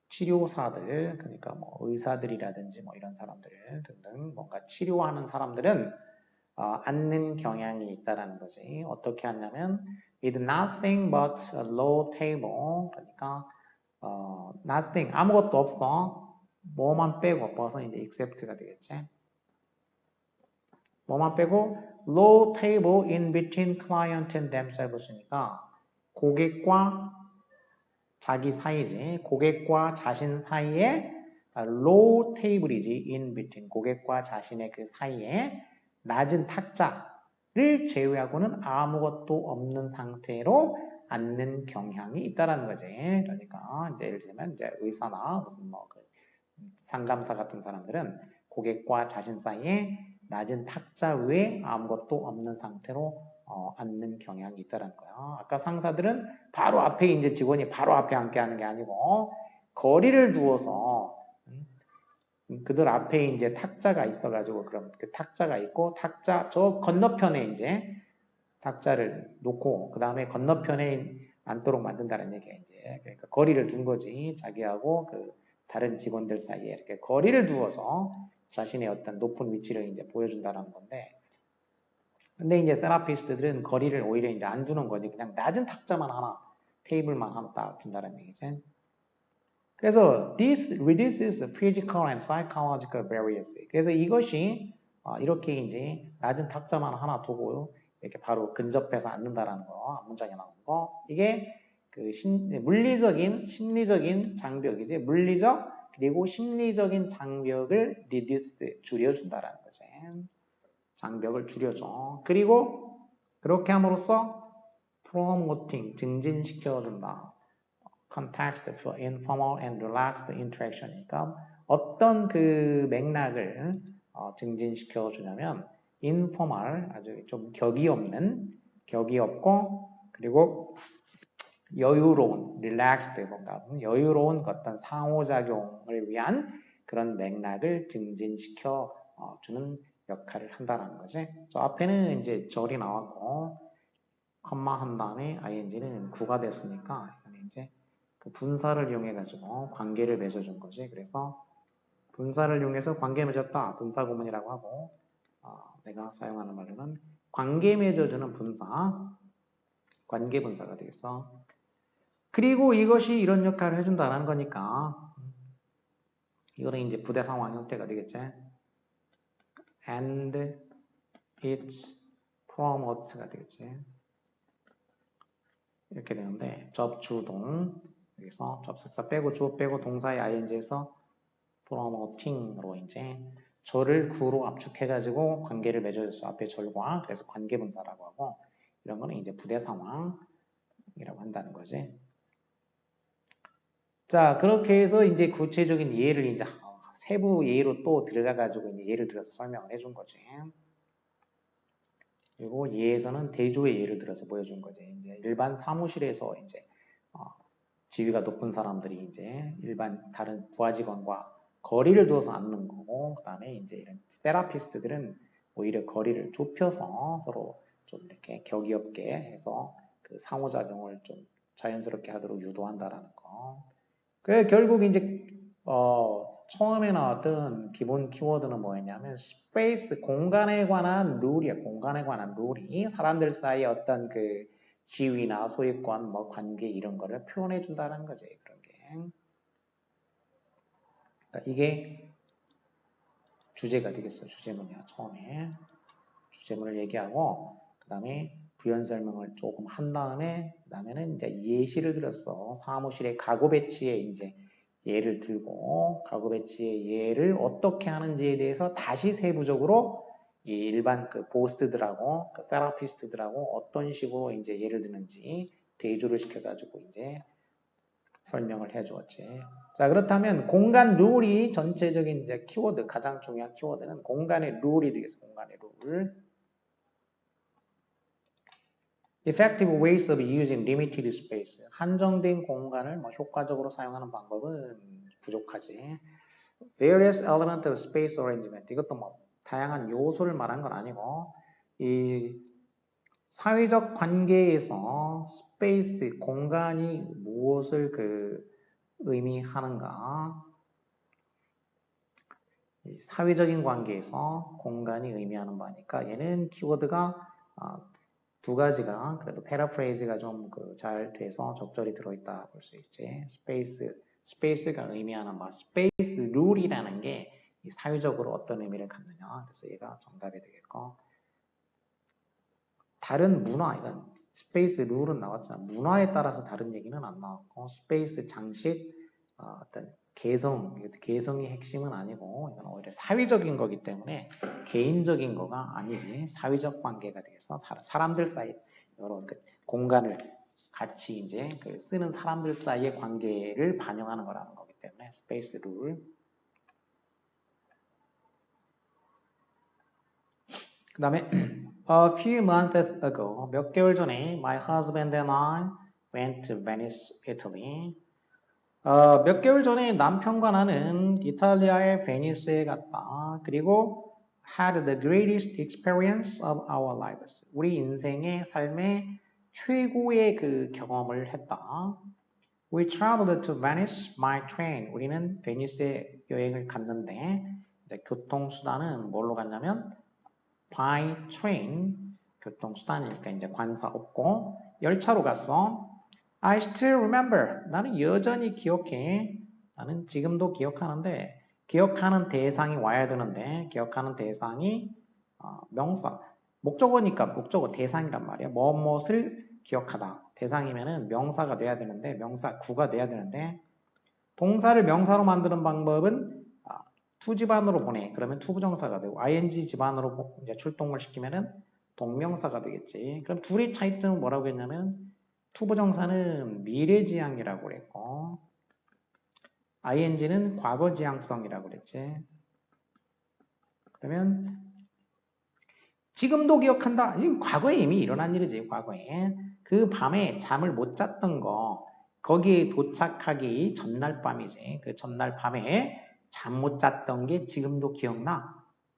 Speaker 1: 치료사들, 그러니까 뭐 의사들이라든지 뭐 이런 사람들 등등 뭔가 치료하는 사람들은 앉는 경향이 있다라는 거지. 어떻게 하냐면 with nothing but a low table, 그러니까 nothing 아무것도 없어. 뭐만 빼고 벌써 이제 except가 되겠지. 뭐만 빼고 low table in between client and themselves니까 고객과 자기 사이지. 고객과 자신 사이에 low table이지. in between 고객과 자신의 그 사이에 낮은 탁자를 제외하고는 아무것도 없는 상태로 앉는 경향이 있다라는 거지. 그러니까 이제 예를 들면 이제 의사나 무슨 뭐 그 상담사 같은 사람들은 고객과 자신 사이에 낮은 탁자 위에 아무것도 없는 상태로 앉는 경향이 있다는 거예요. 아까 상사들은 바로 앞에 이제 직원이 바로 앞에 앉게 하는 게 아니고 거리를 두어서 그들 앞에 이제 탁자가 있어가지고 그럼 그 탁자가 있고 탁자 저 건너편에 이제 탁자를 놓고 그 다음에 건너편에 앉도록 만든다는 얘기야 이제. 그러니까 거리를 둔 거지. 자기하고 그 다른 직원들 사이에 이렇게 거리를 두어서 자신의 어떤 높은 위치를 이제 보여준다는 건데. 근데 이제 세라피스트들은 거리를 오히려 이제 안 두는 거지. 그냥 낮은 탁자만 하나, 테이블만 하나 딱 준다는 얘기지. 그래서 this reduces physical and psychological barriers. 그래서 이것이 이렇게 이제 낮은 탁자만 하나 두고 이렇게 바로 근접해서 앉는다라는 거, 문장에 나온 거. 이게 그 물리적인, 심리적인 장벽이지. 물리적 그리고 심리적인 장벽을 reduce 줄여준다라는 거지. 장벽을 줄여줘. 그리고 그렇게 함으로써 promoting 증진시켜준다. context for informal and relaxed interaction이니까 어떤 그 맥락을 증진시켜 주냐면 informal 아주 좀 격이 없고 그리고 여유로운 relaxed 뭔가 여유로운 어떤 상호작용을 위한 그런 맥락을 증진시켜 주는 역할을 한다는 거지. 저 앞에는 이제 절이 나왔고 컴마 한 다음에 ing는 구가 됐으니까 이제 그 분사를 이용해 가지고 관계를 맺어준 거지. 그래서 분사를 이용해서 관계 맺었다. 분사 구문이라고 하고 내가 사용하는 말로는 관계 맺어주는 분사, 관계 분사가 되겠어. 그리고 이것이 이런 역할을 해준다는 거니까 이거는 이제 부대 상황 형태가 되겠지. And it promotes가 되겠지. 이렇게 되는데 접주동 여기서 접속사 빼고 주어 빼고 동사의 ing에서 promoting으로 이제 절을 구로 압축해가지고 관계를 맺어줬어. 앞에 절과 그래서 관계분사라고 하고 이런 거는 이제 부대 상황이라고 한다는 거지. 자 그렇게 해서 이제 구체적인 예를 이제 세부 예로 또 들어가가지고 이제 예를 들어서 설명을 해준 거지. 그리고 예에서는 대조의 예를 들어서 보여준 거지. 이제 일반 사무실에서 이제 지위가 높은 사람들이 이제 일반 다른 부하 직원과 거리를 두어서 앉는 거고, 그 다음에 이제 이런 세라피스트들은 오히려 거리를 좁혀서 서로 좀 이렇게 격이 없게 해서 그 상호작용을 좀 자연스럽게 하도록 유도한다라는 거. 그 결국 이제 처음에 나왔던 기본 키워드는 뭐였냐면 스페이스 공간에 관한 룰이야. 공간에 관한 룰이 사람들 사이에 어떤 그 지위나 소유권, 뭐 관계 이런 거를 표현해 준다는 거지. 그런 게. 그러니까 이게 주제가 되겠어. 주제문이야. 처음에 주제문을 얘기하고 그 다음에 부연 설명을 조금 한 다음에는 이제 예시를 들었어. 사무실의 가구 배치에 이제 예를 들고 가구 배치의 예를 어떻게 하는지에 대해서 다시 세부적으로 이 일반 그 보스들하고 그 세라피스트들하고 어떤 식으로 이제 예를 드는지 대조를 시켜가지고 이제 설명을 해주었지. 자 그렇다면 공간 룰이 전체적인 이제 키워드 가장 중요한 키워드는 공간의 룰이 되겠습니다. 공간의 룰. Effective ways of using limited space. 한정된 공간을 뭐 효과적으로 사용하는 방법은 부족하지. Various elements of space arrangement. 이것도 뭐 다양한 요소를 말한 건 아니고 이 사회적 관계에서 스페이스 공간이 무엇을 그 의미하는가? 이 사회적인 관계에서 공간이 의미하는 바니까 얘는 키워드가 두 가지가 그래도 패러프레이즈가 좀 잘 돼서 적절히 들어있다 볼 수 있지. 스페이스가 의미하는 바, 스페이스 룰이라는 게 사회적으로 어떤 의미를 갖느냐. 그래서 얘가 정답이 되겠고. 다른 문화, 이건 스페이스 룰은 나왔지만 문화에 따라서 다른 얘기는 안 나왔고 스페이스 장식, 어떤 개성이 핵심은 아니고 이건 오히려 사회적인 거기 때문에 개인적인 거가 아니지 사회적 관계가 되겠어. 사람들 사이 여러 공간을 같이 이제 쓰는 사람들 사이의 관계를 반영하는 거라는 거기 때문에 스페이스 룰. 그 다음에 A few months ago, 몇 개월 전에 my husband and I went to Venice, Italy. 몇 개월 전에 남편과 나는 이탈리아의 베니스에 갔다. 그리고 had the greatest experience of our lives. 우리 인생의 삶의 최고의 그 경험을 했다. We traveled to Venice by train. 우리는 베니스에 여행을 갔는데 교통수단은 뭘로 갔냐면 by train. 교통수단이니까 이제 관사 없고 열차로 갔어. I still remember. 나는 여전히 기억해. 나는 지금도 기억하는데 기억하는 대상이 와야 되는데 기억하는 대상이 명사. 목적어니까 목적어 대상이란 말이야. 무엇을 기억하다. 대상이면은 명사가 돼야 되는데 명사 구가 돼야 되는데 동사를 명사로 만드는 방법은 to 지반으로 보내. 그러면 to 부정사가 되고 ing 지반으로 이제 출동을 시키면은 동명사가 되겠지. 그럼 둘의 차이점은 뭐라고 했냐면 to 부정사는 미래지향이라고 그랬고 ing는 과거지향성이라고 그랬지. 그러면 지금도 기억한다. 이건 과거에 이미 일어난 일이지. 과거에. 그 밤에 잠을 못 잤던 거 거기에 도착하기 전날 밤이지. 그 전날 밤에 잠 못 잤던 게 지금도 기억나.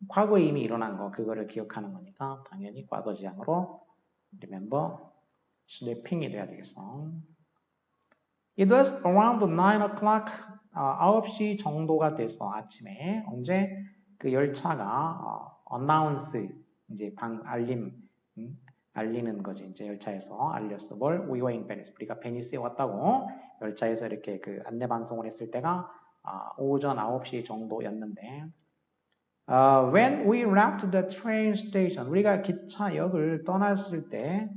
Speaker 1: 과거에 이미 일어난 거 그거를 기억하는 거니까 당연히 과거지향으로 remember sleeping이 돼야 되겠어. It was around 9 o'clock. 9시 정도가 됐어. 아침에. 언제 그 열차가 announce 이제 알리는 거지. 이제 열차에서 알렸어. 뭘? We were in Venice. 우리가 베니스에 왔다고 열차에서 이렇게 그 안내 방송을 했을 때가 오전 9시 정도였는데 when we left the train station 우리가 기차역을 떠났을 때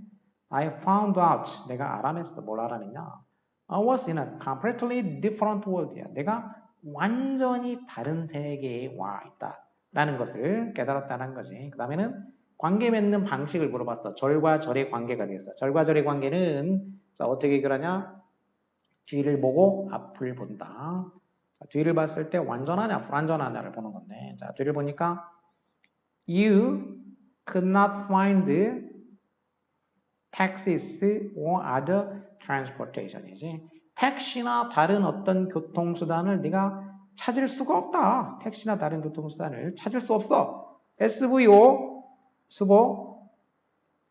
Speaker 1: I found out 내가 알아냈어. 뭘 알아냈냐? I was in a completely different world야. 내가 완전히 다른 세계에 와 있다. 라는 것을 깨달았다는 거지. 그 다음에는 관계 맺는 방식을 물어봤어. 절과 절의 관계가 되겠어. 절과 절의 관계는 자, 어떻게 해결하냐? 뒤를 보고 앞을 본다. 자, 뒤를 봤을 때 완전하냐 불완전하냐를 보는 건데 자, 뒤를 보니까 You could not find taxis or other transportation이지. 택시나 다른 어떤 교통수단을 네가 찾을 수가 없다. 택시나 다른 교통수단을 찾을 수 없어. SVO, 수보,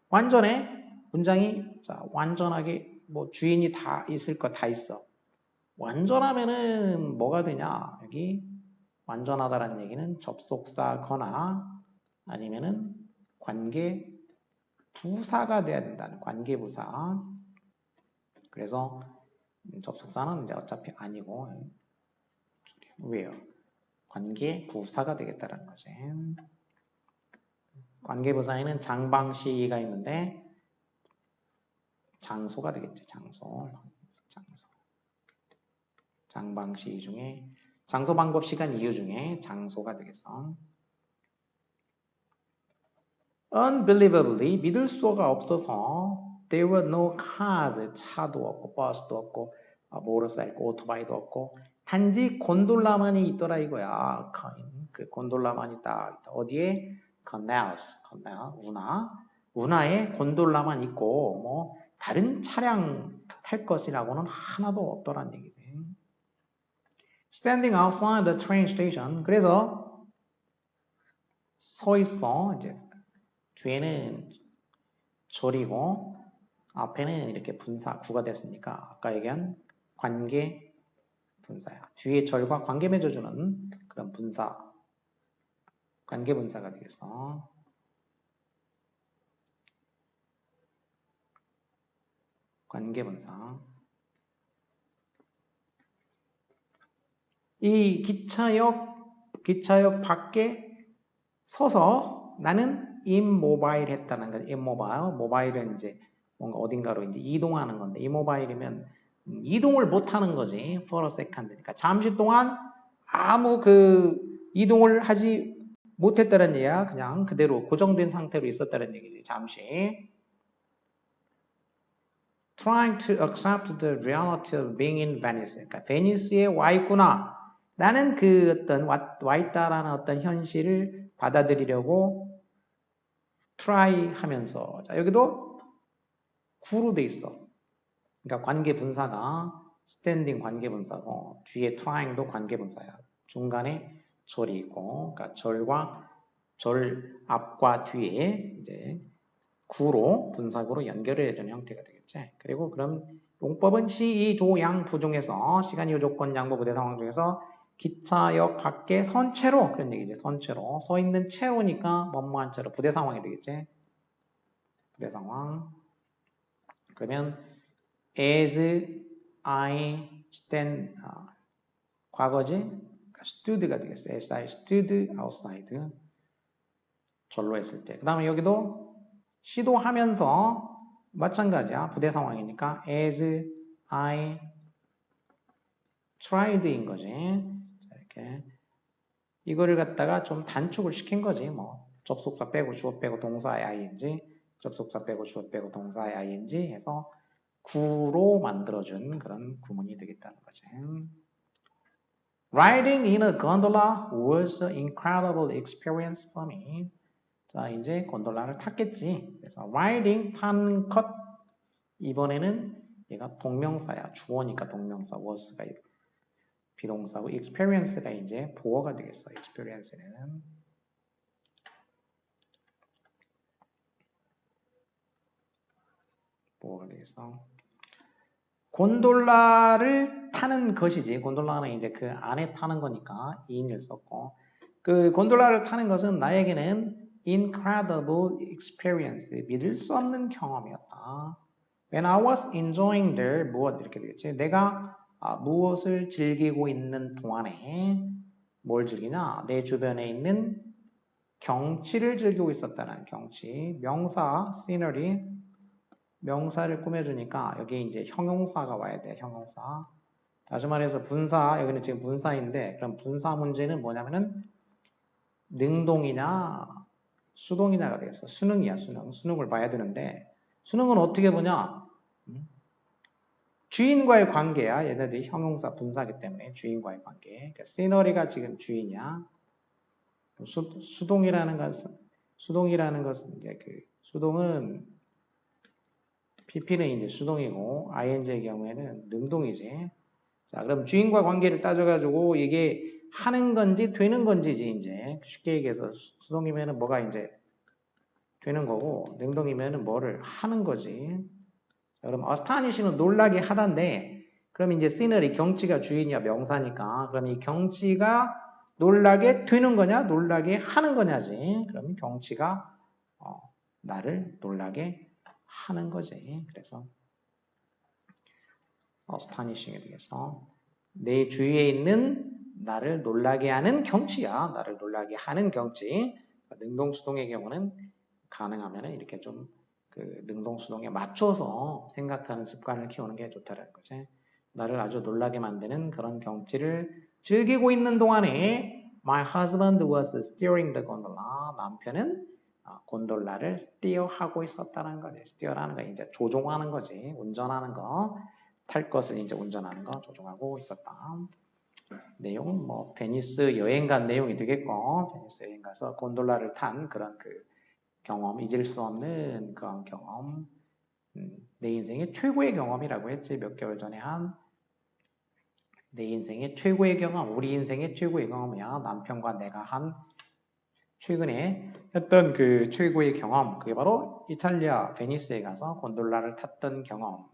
Speaker 1: 완전해. 문장이 자, 완전하게 뭐 주인이 다 있을 거 다 있어. 완전하면은 뭐가 되냐? 여기 완전하다라는 얘기는 접속사거나 아니면은 관계 부사가 돼야 된다는 관계부사. 그래서 접속사는 이제 어차피 아니고 왜요? 관계부사가 되겠다는 거지. 관계부사에는 장방시가 있는데 장소가 되겠지. 장소. 장방시 중에 장소, 방법, 시간, 이유 중에 장소가 되겠어. Unbelievably 믿을 수가 없어서 there were no cars 차도 없고 버스도 없고 모터사이클 오토바이도 없고 단지 곤돌라만이 있더라 이거야. 그 곤돌라만 있다. 어디에? canals, 운하에 곤돌라만 있고 뭐 다른 차량 탈 것이라고는 하나도 없더란 얘기지. Standing outside the train station. 그래서 서 있어. 이제 뒤에는 절이고 앞에는 이렇게 분사 구가 됐으니까 아까 얘기한 관계 분사야. 뒤에 절과 관계 맺어주는 그런 분사 관계 분사가 되겠어. 관계 분사. 이 기차역 밖에 서서 나는 immobile 했다는 거야. immobile. 모바일은 이제 뭔가 어딘가로 이제 이동하는 건데 immobile이면 이동을 못 하는 거지. for a second. 그러니까 잠시 동안 아무 그 이동을 하지 못했다는 얘기야. 그냥 그대로 고정된 상태로 있었다는 얘기지. 잠시. Trying to accept the reality of being in Venice. 그러니까 베니스에 와 있구나. 나는 그 어떤 와 있다라는 어떤 현실을 받아들이려고 try 하면서 자, 여기도 구로 돼 있어. 그러니까 관계분사가 standing 관계분사고 뒤에 trying도 관계분사야. 중간에 절이 있고 그러니까 절 앞과 뒤에 이제 구로 분사구로 연결을 해주는 형태가 되겠지. 그리고 그럼 용법은 시, 이, 조, 양 부중에서 시간, 이유, 조건, 양보, 부대 상황 중에서 기차역 밖에 선 채로 그런 얘기지. 선 채로 서 있는 채로니까 뭐뭐한 채로 부대 상황이 되겠지. 부대 상황. 그러면 as I stand 과거지. 그러니까 stood가 되겠어. as I stood outside 절로 했을 때. 그 다음에 여기도 시도하면서 마찬가지야. 부대 상황이니까 as I tried인 거지. 자, 이렇게 이거를 갖다가 좀 단축을 시킨 거지. 뭐 접속사 빼고 주어 빼고 동사의 ing, 접속사 빼고 주어 빼고 동사의 ing 해서 구로 만들어준 그런 구문이 되겠다는 거지. Riding in a gondola was an incredible experience for me. 자, 이제 곤돌라를 탔겠지. 그래서 riding, 탄 것. 이번에는 얘가 동명사야. 주어니까 동명사. was가 비동사고 experience가 이제 보어가 되겠어. experience는. 보어가 되겠어. 곤돌라를 타는 것이지. 곤돌라는 이제 그 안에 타는 거니까 인을 썼고. 그 곤돌라를 타는 것은 나에게는 incredible experience, 믿을 수 없는 경험이었다. When I was enjoying there, 무엇 이렇게 되겠지. 내가 무엇을 즐기고 있는 동안에 뭘 즐기냐? 내 주변에 있는 경치를 즐기고 있었다는 경치. 명사, scenery, 명사를 꾸며주니까 여기 이제 형용사가 와야 돼. 형용사. 다시 말해서 분사, 여기는 지금 분사인데 그럼 분사 문제는 뭐냐면은 능동이냐 수동이냐가 되겠어. 수능이야, 수능. 수능을 봐야 되는데 수능은 어떻게 보냐? 주인과의 관계야. 얘네들이 형용사 분사기 때문에 주인과의 관계. 그러니까 시너리가 지금 주인이야. 수동이라는 것은 이제 그 수동은 PP는 이제 수동이고 ING의 경우에는 능동이지. 자, 그럼 주인과 관계를 따져가지고 이게 하는 건지 되는 건지지 이제 쉽게 얘기해서 수동이면은 뭐가 이제 되는 거고 능동이면은 뭐를 하는 거지. 자, 그럼 astonish는 놀라게 하다인데 그럼 이제 scenery 경치가 주인이야 명사니까 그럼 이 경치가 놀라게 되는 거냐 놀라게 하는 거냐지. 그럼 경치가 나를 놀라게 하는 거지. 그래서 astonishing이 되겠어. 내 주위에 있는 나를 놀라게 하는 경치야. 나를 놀라게 하는 경치. 능동수동의 경우는 가능하면 이렇게 좀 그 능동수동에 맞춰서 생각하는 습관을 키우는 게 좋다는 거지. 나를 아주 놀라게 만드는 그런 경치를 즐기고 있는 동안에 My husband was steering the gondola. 남편은 곤돌라를 steer하고 있었다는 거지. steer하는 거 이제 조종하는 거지. 운전하는 거. 탈 것을 이제 운전하는 거 조종하고 있었다. 내용은 뭐 베니스 여행 간 내용이 되겠고 베니스 여행 가서 곤돌라를 탄 그런 그 경험, 잊을 수 없는 그런 경험. 내 인생의 최고의 경험이라고 했지. 몇 개월 전에 한 내 인생의 최고의 경험, 우리 인생의 최고의 경험이야. 남편과 내가 한 최근에 했던 그 최고의 경험. 그게 바로 이탈리아 베니스에 가서 곤돌라를 탔던 경험.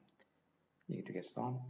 Speaker 1: 이게 되겠어.